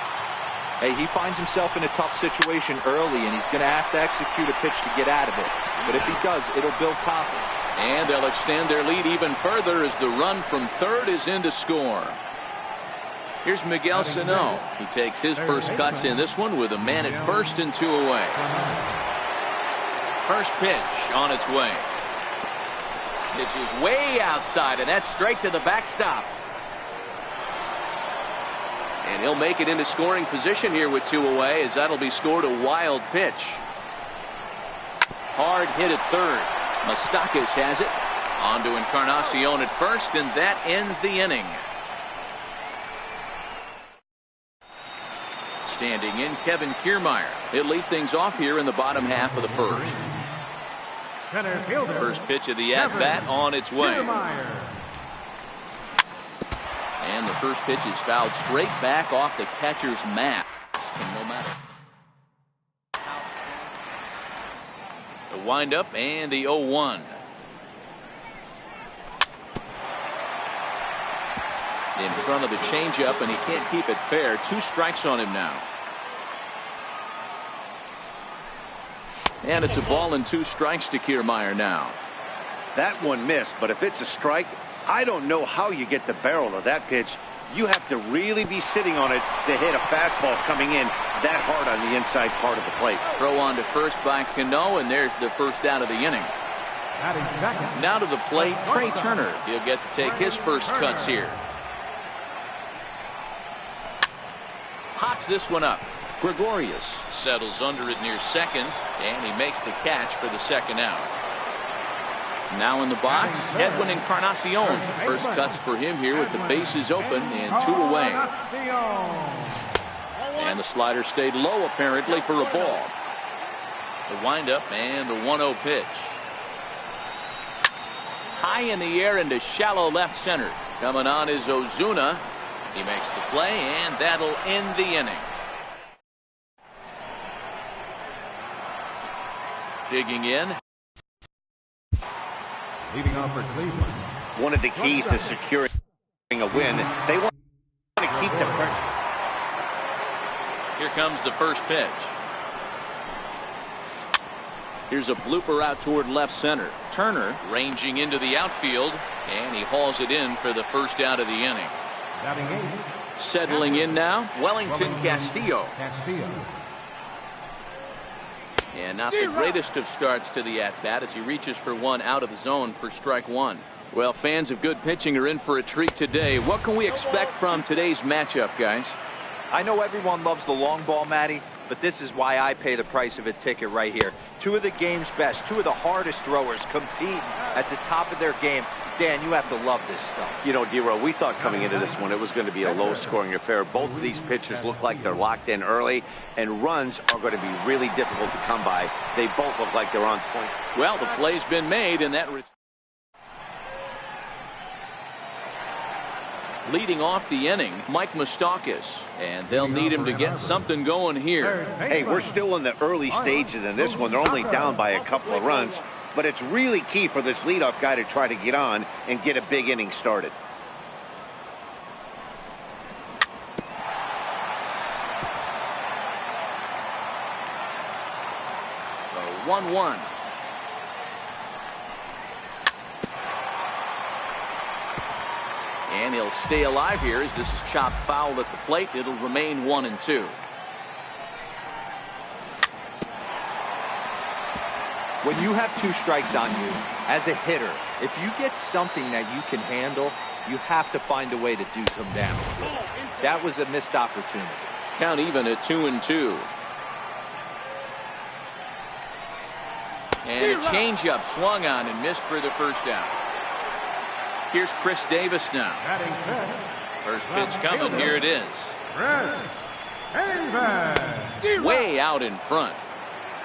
Hey, he finds himself in a tough situation early, and he's going to have to execute a pitch to get out of it. But if he does, it'll build confidence. And they'll extend their lead even further as the run from third is in to score. Here's Miguel Sano. He takes his first cuts in this one with a man at first and 2 away. First pitch on its way. Pitch is way outside, and that's straight to the backstop. And he'll make it into scoring position here with 2 away, as that'll be scored a wild pitch. Hard hit at third. Moustakas has it. On to Encarnacion at first, and that ends the inning. Standing in, Kevin Kiermaier. He'll lead things off here in the bottom half of the first. First pitch of the at-bat on its way. And the first pitch is fouled straight back off the catcher's mask. And no matter. The windup and the 0-1. In front of the changeup, and he can't keep it fair. 2 strikes on him now. And it's a ball and 2 strikes to Kiermaier now. That one missed, but if it's a strike, I don't know how you get the barrel of that pitch. You have to really be sitting on it to hit a fastball coming in that hard on the inside part of the plate. Throw on to first by Cano, and there's the first out of the inning. Now to the plate, Trey Turner. He'll get to take his first cuts here. Pops this one up. Gregorius settles under it near second, and he makes the catch for the second out. Now in the box, Edwin Encarnacion. First cuts for him here with the bases open and 2 away. And the slider stayed low apparently for a ball. The windup and the 1-0 pitch. High in the air into shallow left center. Coming on is Ozuna. He makes the play, and that'll end the inning. Digging in. Leading off for Cleveland. One of the keys to securing a win, they want to keep the pressure. Here comes the first pitch. Here's a blooper out toward left center. Turner ranging into the outfield, and he hauls it in for the first out of the inning. Batting 8. Settling in now, Wellington Castillo. And not the greatest of starts to the at-bat as he reaches for one out of the zone for strike one. Well, fans of good pitching are in for a treat today. What can we expect from today's matchup, guys? I know everyone loves the long ball, Matty, but this is why I pay the price of a ticket right here. Two of the game's best, two of the hardest throwers competing at the top of their game. Dan, you have to love this stuff. You know, Dero, we thought coming into this one it was going to be a low-scoring affair. Both of these pitchers look like they're locked in early, and runs are going to be really difficult to come by. They both look like they're on point. Well, the play's been made, and that... Leading off the inning, Mike Moustakas, and they'll need him to get something going here. Hey, we're still in the early stages in this one. They're only down by a couple of runs, but it's really key for this leadoff guy to try to get on and get a big inning started. So 1-1. And he'll stay alive here as this is chopped foul at the plate. It'll remain 1-2. When you have two strikes on you, as a hitter, if you get something that you can handle, you have to find a way to do some damage. That was a missed opportunity. Count even at 2-2. And a changeup swung on and missed for the first out. Here's Chris Davis now. First pitch coming. Here it is. Way out in front.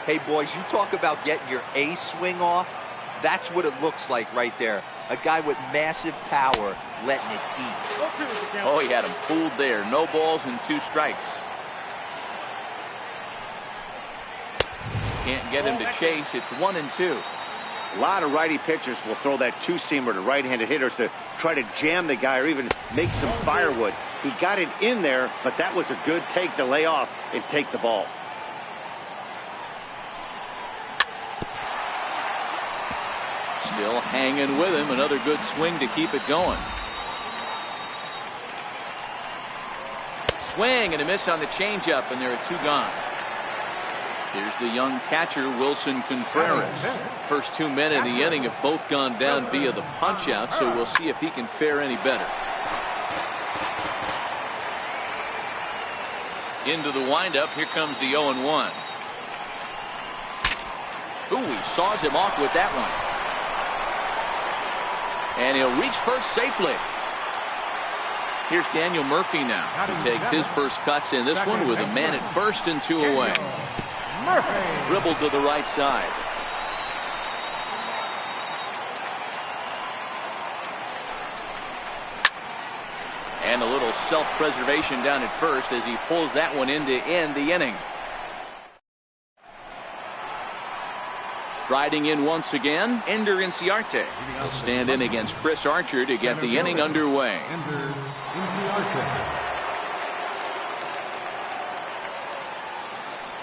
Hey, boys, you talk about getting your A swing off. That's what it looks like right there. A guy with massive power letting it eat. Oh, he had him fooled there. No balls and 2 strikes. Can't get him to chase. It's 1-2. A lot of righty pitchers will throw that two-seamer to right-handed hitters to try to jam the guy or even make some firewood. He got it in there, but that was a good take to lay off and take the ball. Still hanging with him. Another good swing to keep it going. Swing and a miss on the changeup, and there are 2 gone. Here's the young catcher, Wilson Contreras. First 2 men in the inning have both gone down via the punch-out, so we'll see if he can fare any better. Into the windup. Here comes the 0-1. Ooh, he saws him off with that one. And he'll reach first safely. Here's Daniel Murphy now. He takes his first cuts in this one with a man at first and 2 away. Dribbled to the right side. And a little self-preservation down at first as he pulls that one in to end the inning. Striding in once again, Ender Inciarte. He'll stand in against Chris Archer to get the inning underway.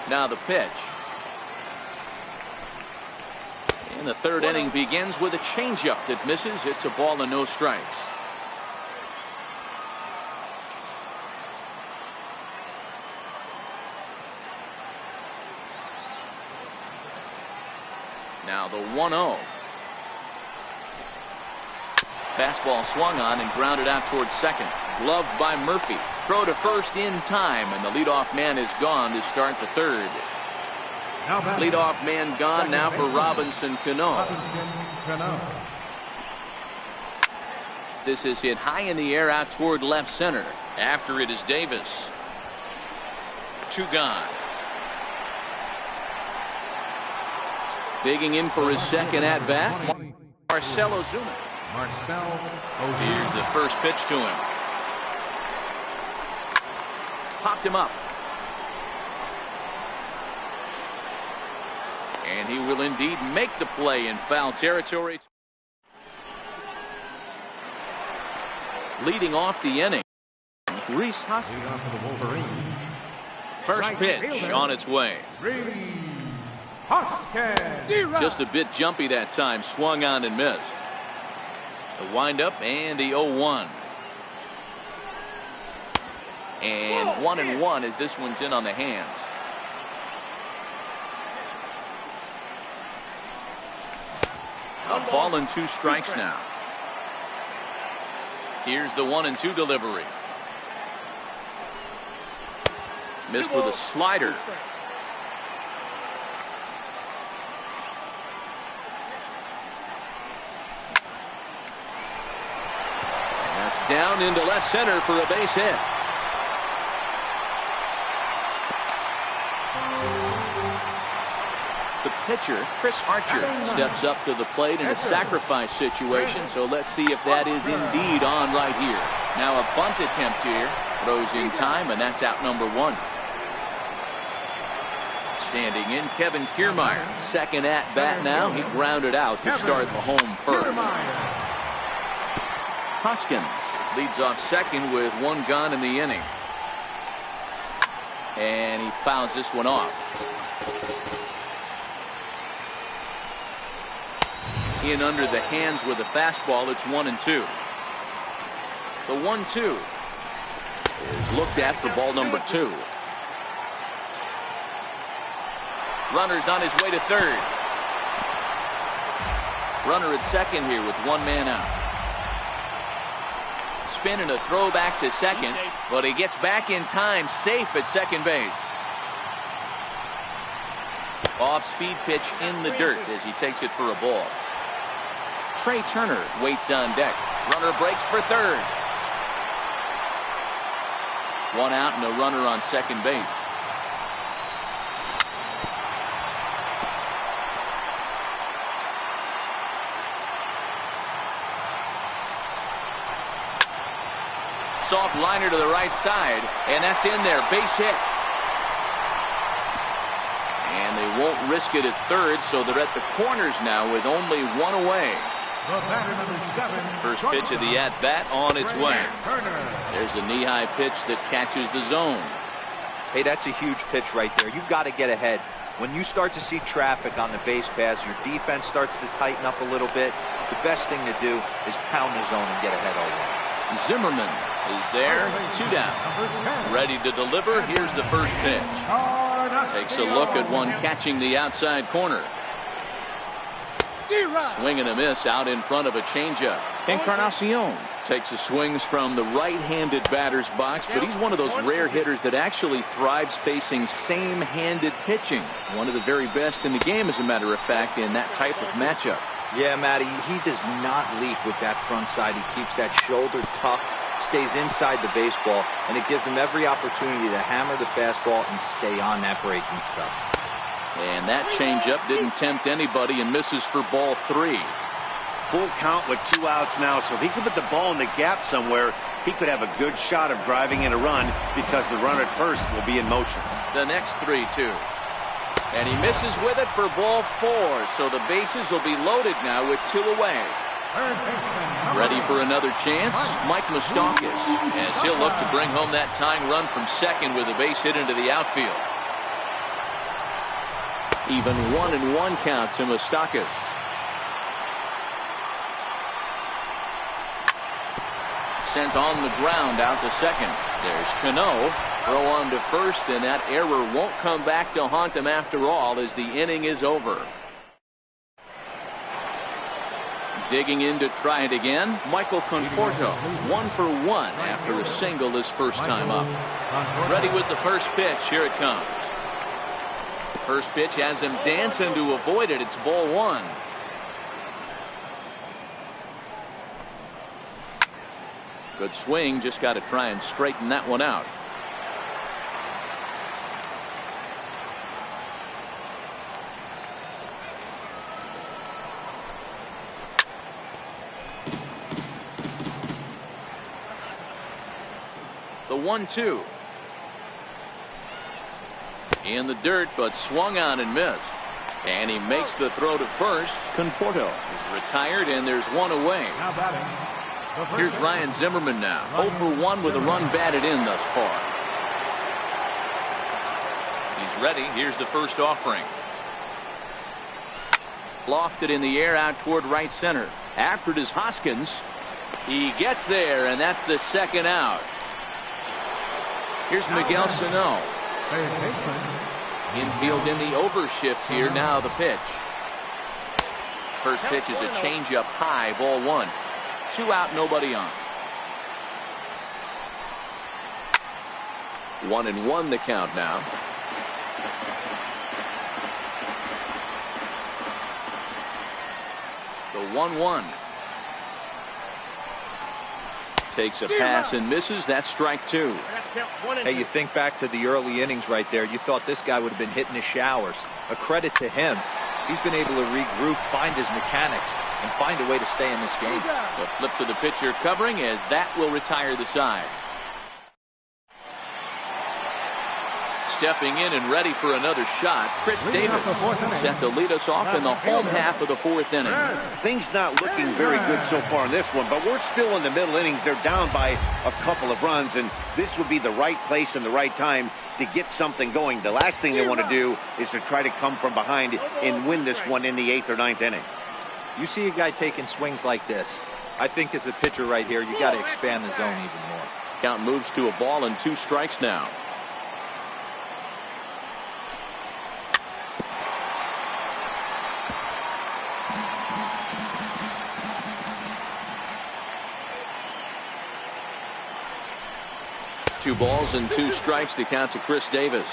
Now the pitch. And the third inning begins with a changeup that misses. It's a ball and no strikes. Now the 1-0. Fastball swung on and grounded out towards second. Gloved by Murphy. Throw to first in time, and the leadoff man is gone to start the third. Leadoff man gone now for Robinson Cano. This is hit high in the air out toward left center. After it is Davis. 2 gone. Digging in for his second at bat, Marcell Ozuna. Here's the first pitch to him. popped him up. And he will indeed make the play in foul territory. Leading off the inning, Reese Hoskins. First pitch on its way. Just a bit jumpy that time, swung on and missed. The windup and the 0-1. And 1-1 as this one's in on the hands. A ball and 2 strikes now. Here's the 1-2 delivery. Missed with a slider. That's down into left center for a base hit. The pitcher, Chris Archer, steps up to the plate in a sacrifice situation, so let's see if that is indeed on right here. Now a bunt attempt here, throws in time, and that's out number 1. Standing in, Kevin Kiermaier, second at bat now. He grounded out to start the home first. Hoskins leads off second with 1 gone in the inning. And he fouls this one off. In under the hands with a fastball. It's 1-2. The 1-2 is looked at for ball number 2. Runner's on his way to third. Runner at second here with 1 man out. Spin and a throw back to second, but he gets back in time, safe at second base. Off-speed pitch in the dirt as he takes it for a ball. Trey Turner waits on deck. Runner breaks for third. 1 out and a runner on second base. Soft liner to the right side, and that's in there. Base hit. And they won't risk it at third, so they're at the corners now with only 1 away. First pitch of the at-bat on its way. There's a knee-high pitch that catches the zone. Hey, that's a huge pitch right there. You've got to get ahead. When you start to see traffic on the base paths, your defense starts to tighten up a little bit. The best thing to do is pound the zone and get ahead all the way. Zimmerman is there, 2 down. Ready to deliver. Here's the first pitch. Takes a look at one catching the outside corner. Swing and a miss out in front of a changeup. Encarnacion takes the swings from the right-handed batter's box, but he's one of those rare hitters that actually thrives facing same-handed pitching. One of the very best in the game, as a matter of fact, in that type of matchup. Yeah, Matty, he does not leap with that front side. He keeps that shoulder tucked, stays inside the baseball, and it gives him every opportunity to hammer the fastball and stay on that breaking stuff. And that changeup didn't tempt anybody and misses for ball 3. Full count with 2 outs now, so if he could put the ball in the gap somewhere, he could have a good shot of driving in a run because the runner at first will be in motion. The next 3-2. And he misses with it for ball 4, so the bases will be loaded now with 2 away. Ready for another chance? Mike Moustakas, as he'll look to bring home that tying run from second with a base hit into the outfield. Even 1-1 count to Moustakas. Sent on the ground out to second. There's Cano. Throw on to first, and that error won't come back to haunt him after all as the inning is over. Digging in to try it again, Michael Conforto, 1 for 1 after a single his first time up. Ready with the first pitch. Here it comes. First pitch has him dancing to avoid it. It's ball 1. Good swing. Just got to try and straighten that one out. The 1-2. In the dirt, but swung on and missed. And he makes the throw to first. Conforto is retired, and there's one away. Now batting. Here's Ryan Zimmerman now. 0 for 1 with a run batted in thus far. He's ready. Here's the first offering. Lofted in the air out toward right center. After it is Hoskins. He gets there, and that's the second out. Here's Miguel Sano. Infield in the overshift here. Now the pitch. First pitch is a changeup high, ball 1. 2 out, nobody on. 1-1 the count now. The 1-1. Takes a pass and misses. That's strike 2. Hey, you think back to the early innings right there. You thought this guy would have been hitting the showers. A credit to him. He's been able to regroup, find his mechanics, and find a way to stay in this game. The flip to the pitcher covering as that will retire the side. Stepping in and ready for another shot, Chris Davis set to lead us off in the home half of the 4th inning. Things not looking very good so far in this one, but we're still in the middle innings. They're down by a couple of runs, and this would be the right place and the right time to get something going. The last thing they want to do is to try to come from behind and win this one in the 8th or 9th inning. You see a guy taking swings like this. I think as a pitcher right here, you got to expand the zone even more. Count moves to a ball and 2 strikes now. Two balls and 2 strikes to count to Chris Davis.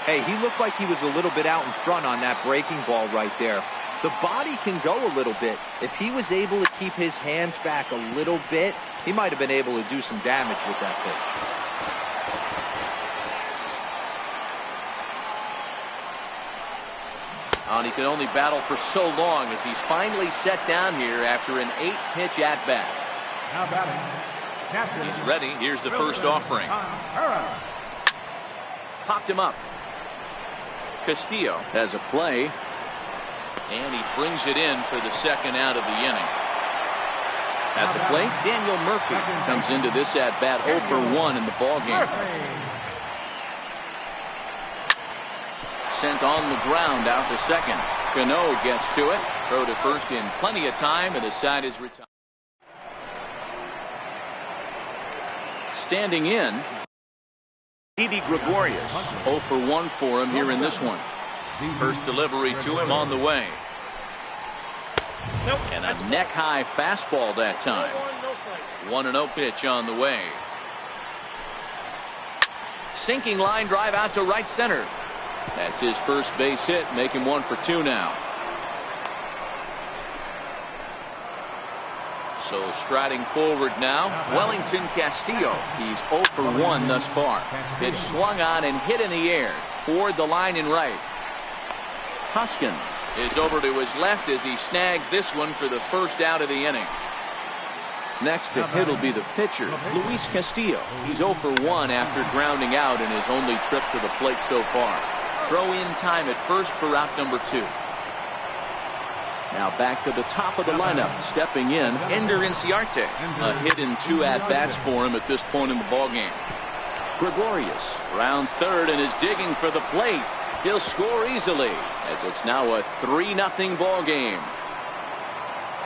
Hey, he looked like he was a little bit out in front on that breaking ball right there. The body can go a little bit. If he was able to keep his hands back a little bit, he might have been able to do some damage with that pitch. And he can only battle for so long as he's finally set down here after an 8-pitch at-bat. Now batting. He's ready. Here's the first offering. Popped him up. Castillo has a play. And he brings it in for the second out of the inning. At the plate, Daniel Murphy comes into this at-bat 0 for 1 in the ballgame. Sent on the ground out to second. Cano gets to it. Throw to first in plenty of time, and the side is retired. Standing in, Didi Gregorius. 0 for 1 for him here in this one. First delivery to him on the way. And a neck-high fastball that time. 1-0 pitch on the way. Sinking line drive out to right center. That's his first base hit, making 1 for 2 now. So striding forward now, Wellington Castillo. He's 0 for 1 thus far. Pitch swung on and hit in the air toward the line and right. Hoskins is over to his left as he snags this one for the first out of the inning. Next to hit will be the pitcher, Luis Castillo. He's 0 for 1 after grounding out in his only trip to the plate so far. Throw in time at first for out number 2. Now back to the top of the lineup. Stepping in, Ender Inciarte. A hit in 2 at-bats for him at this point in the ballgame. Gregorius rounds third and is digging for the plate. He'll score easily as it's now a 3-0 ball game.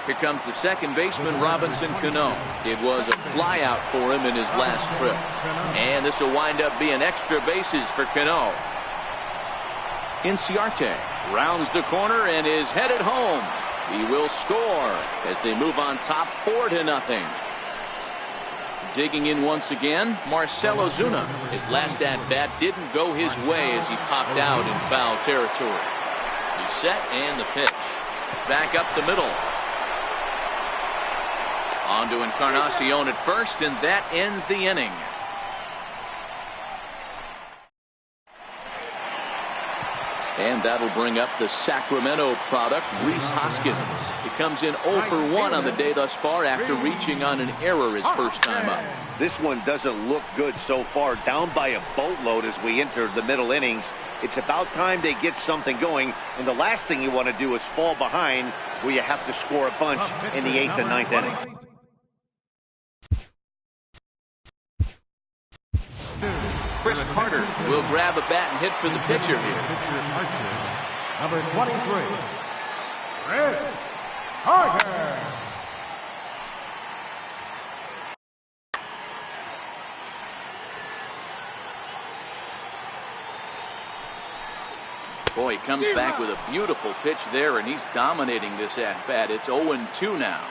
Here comes the second baseman, Robinson Cano. It was a flyout for him in his last trip. And this will wind up being extra bases for Cano. Inciarte rounds the corner and is headed home. He will score as they move on top 4-0. Digging in once again, Marcell Ozuna. His last at-bat didn't go his way as he popped out in foul territory. He's set and the pitch. Back up the middle. On to Encarnacion at first, and that ends the inning. And that'll bring up the Sacramento product, Reese Hoskins. He comes in 0 for 1 on the day thus far after reaching on an error his first time up. This one doesn't look good so far. Down by a boatload as we enter the middle innings. It's about time they get something going. And the last thing you want to do is fall behind where you have to score a bunch in the 8th and 9th inning. Chris Carter will grab a bat and hit for the pitcher here. Number 23, Chris Carter. Boy, he comes back with a beautiful pitch there, and he's dominating this at-bat. It's 0-2 now.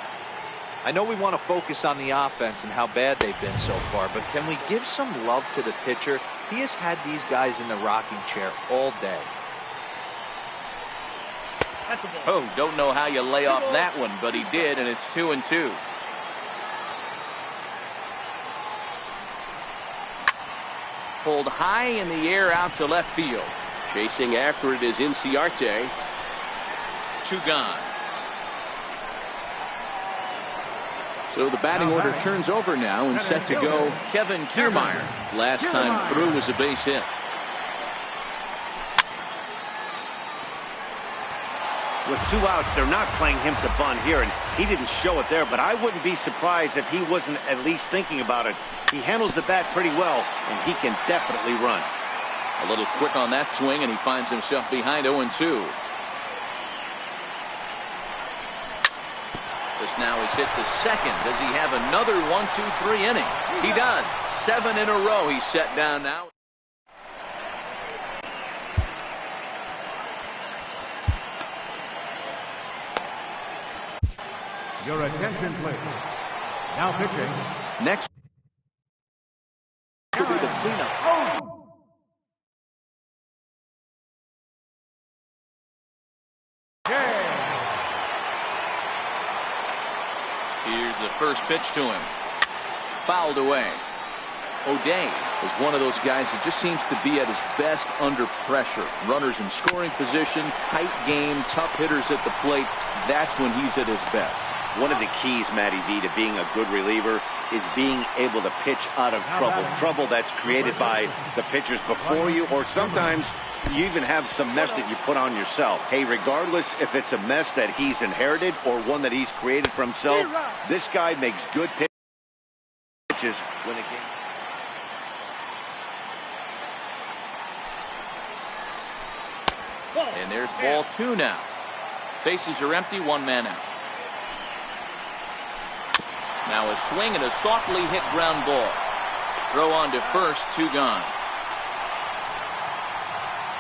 I know we want to focus on the offense and how bad they've been so far, but can we give some love to the pitcher? He has had these guys in the rocking chair all day. Oh, don't know how you lay off that one, but he did, and it's 2-2. Pulled high in the air out to left field. Chasing after it is Inciarte. 2 gone. So the batting order turns over now, and set to go Kevin Kiermaier. Last time through was a base hit. With 2 outs, they're not playing him to bunt here, and he didn't show it there, but I wouldn't be surprised if he wasn't at least thinking about it. He handles the bat pretty well, and he can definitely run. A little quick on that swing, and he finds himself behind 0-2. This now is hit to second. Does he have another 1-2-3 inning? He does. 7 in a row. He's set down now. Your attention, please. Now pitching. Next will be the cleanup. Here's the first pitch to him. Fouled away. O'Day is one of those guys that just seems to be at his best under pressure. Runners in scoring position, tight game, tough hitters at the plate. That's when he's at his best. One of the keys, Matty V, to being a good reliever is being able to pitch out of trouble. Trouble that's created by the pitchers before you, or sometimes you even have some mess that you put on yourself. Hey, regardless if it's a mess that he's inherited or one that he's created for himself, this guy makes good pitches when a game. And there's ball 2 now. Bases are empty, 1 man out. Now a swing and a softly hit ground ball. Throw on to first, 2 gone.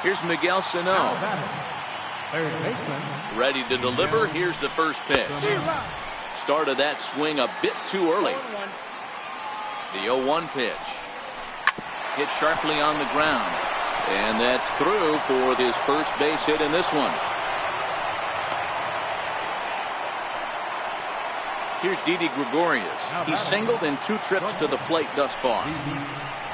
Here's Miguel Sano. Ready to deliver. Here's the first pitch. Started that swing a bit too early. The 0-1 pitch. Hit sharply on the ground. And that's through for his first base hit in this one. Here's Didi Gregorius. He's singled in 2 trips to the plate thus far.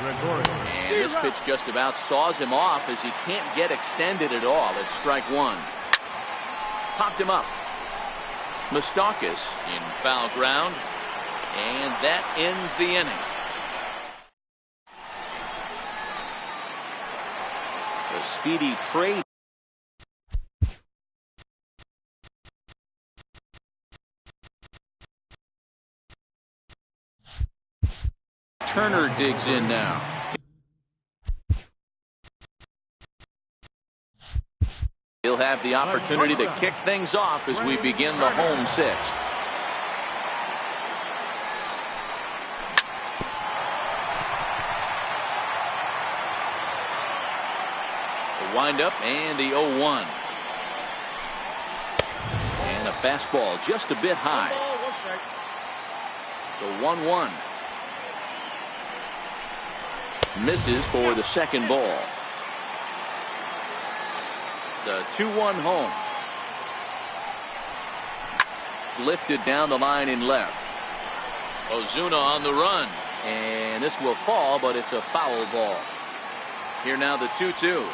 And this pitch just about saws him off as he can't get extended at all. It's strike 1. Popped him up. Moustakas in foul ground. And that ends the inning. A speedy trade. Turner digs in now. He'll have the opportunity to kick things off as we begin the home 6th. The windup and the 0-1. And a fastball just a bit high. The 1-1. Misses for the second ball. The 2-1 home. Lifted down the line in left. Ozuna on the run. And this will fall, but it's a foul ball. Here now the 2-2.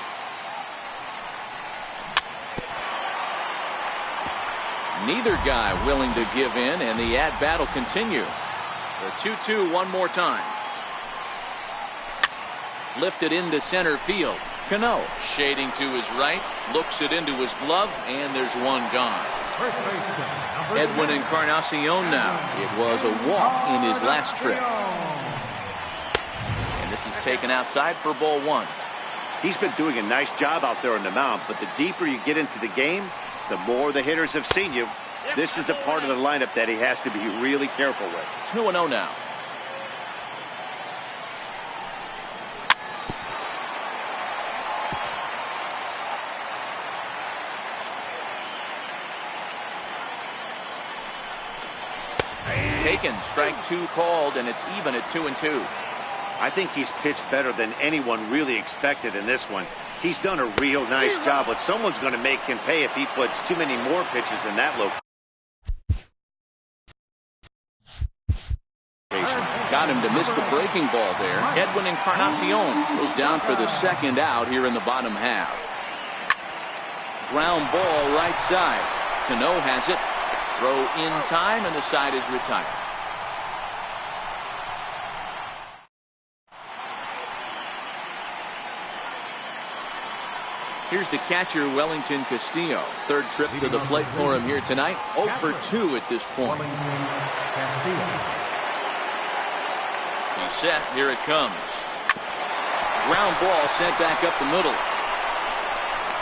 Neither guy willing to give in, and the at-bat will continue. The 2-2 one more time. Lifted into center field. Cano shading to his right, looks it into his glove, and there's one gone. Edwin Encarnacion now. It was a walk in his last trip. And this is taken outside for ball one. He's been doing a nice job out there on the mound, but the deeper you get into the game, the more the hitters have seen you. This is the part of the lineup that he has to be really careful with. 2-0 now. Taken, strike two called, and it's even at 2-2. I think he's pitched better than anyone really expected in this one. He's done a real nice job, but someone's going to make him pay if he puts too many more pitches in that location. Got him to miss the breaking ball there. Edwin Encarnacion goes down for the second out here in the bottom half. Ground ball right side. Cano has it. Throw in time, and the side is retired. Here's the catcher, Wellington Castillo. Third trip to the plate for him here tonight. 0 for 2 at this point. He's set. Here it comes. Ground ball sent back up the middle.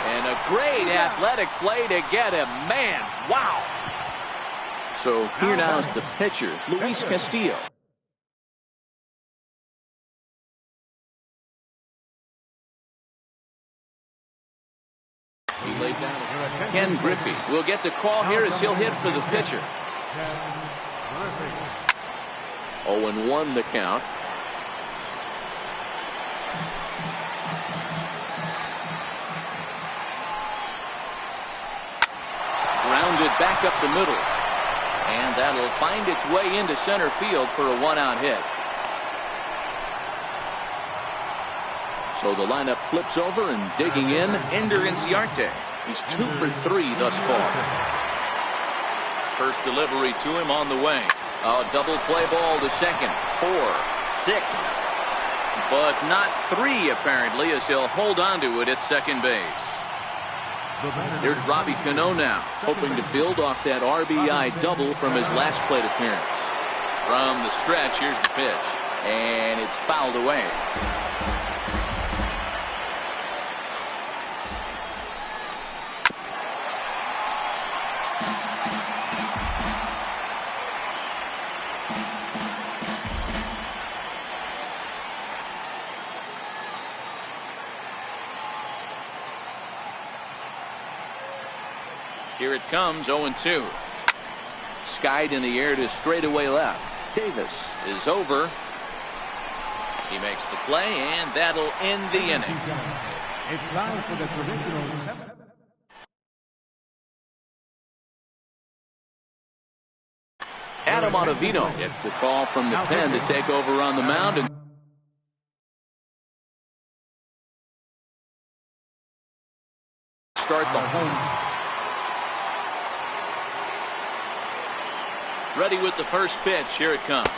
And a great athletic play to get him. Man, wow. So here now is the pitcher, Luis Castillo. He laid down. Ken Griffey will get the call here as he'll hit for the pitcher. 0-1 the count. Grounded back up the middle. And that'll find its way into center field for a one-out hit. So the lineup flips over, and digging in, Ender Inciarte. He's 2 for 3 thus far. First delivery to him on the way. A double play ball to second. 4, 6. But not 3 apparently, as he'll hold on to it at second base. There's Robbie Cano now, hoping to build off that RBI double from his last plate appearance. From the stretch, here's the pitch. And it's fouled away. Here it comes, 0-2. Skied in the air to straightaway left. Davis is over. He makes the play, and that'll end the inning. It's time for the traditional 7th. Adam Ottavino gets the call from the pen to take over on the mound. And start the home. Ready with the first pitch. Here it comes.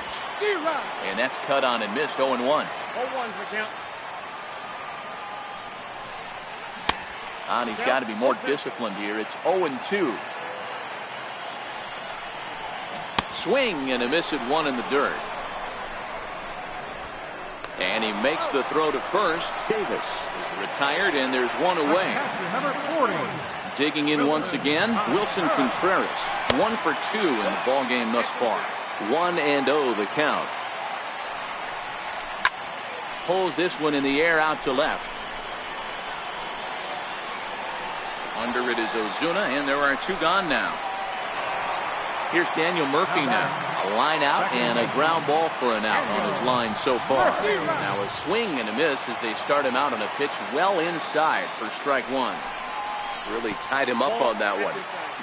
And that's cut on and missed. 0-1. 0-1's the count. And he's got to be more disciplined here. It's 0-2. Swing and a miss at 1 in the dirt. And he makes the throw to first. Davis is retired, and there's one away. Number 40. Digging in once again, Wilson Contreras. 1 for 2 in the ball game thus far. 1-0 the count. Pulls this one in the air out to left. Under it is Ozuna, and there are 2 gone now. Here's Daniel Murphy now. A line out and a ground ball for an out on his line so far. Now a swing and a miss as they start him out on a pitch well inside for strike 1. Really tied him up on that one.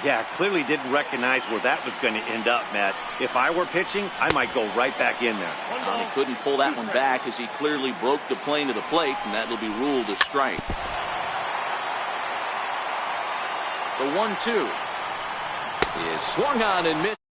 Yeah, clearly didn't recognize where that was going to end up, Matt. If I were pitching, I might go right back in there. He couldn't pull that one back as he clearly broke the plane to the plate, and that'll be ruled a strike. The 1-2. is swung on and missed.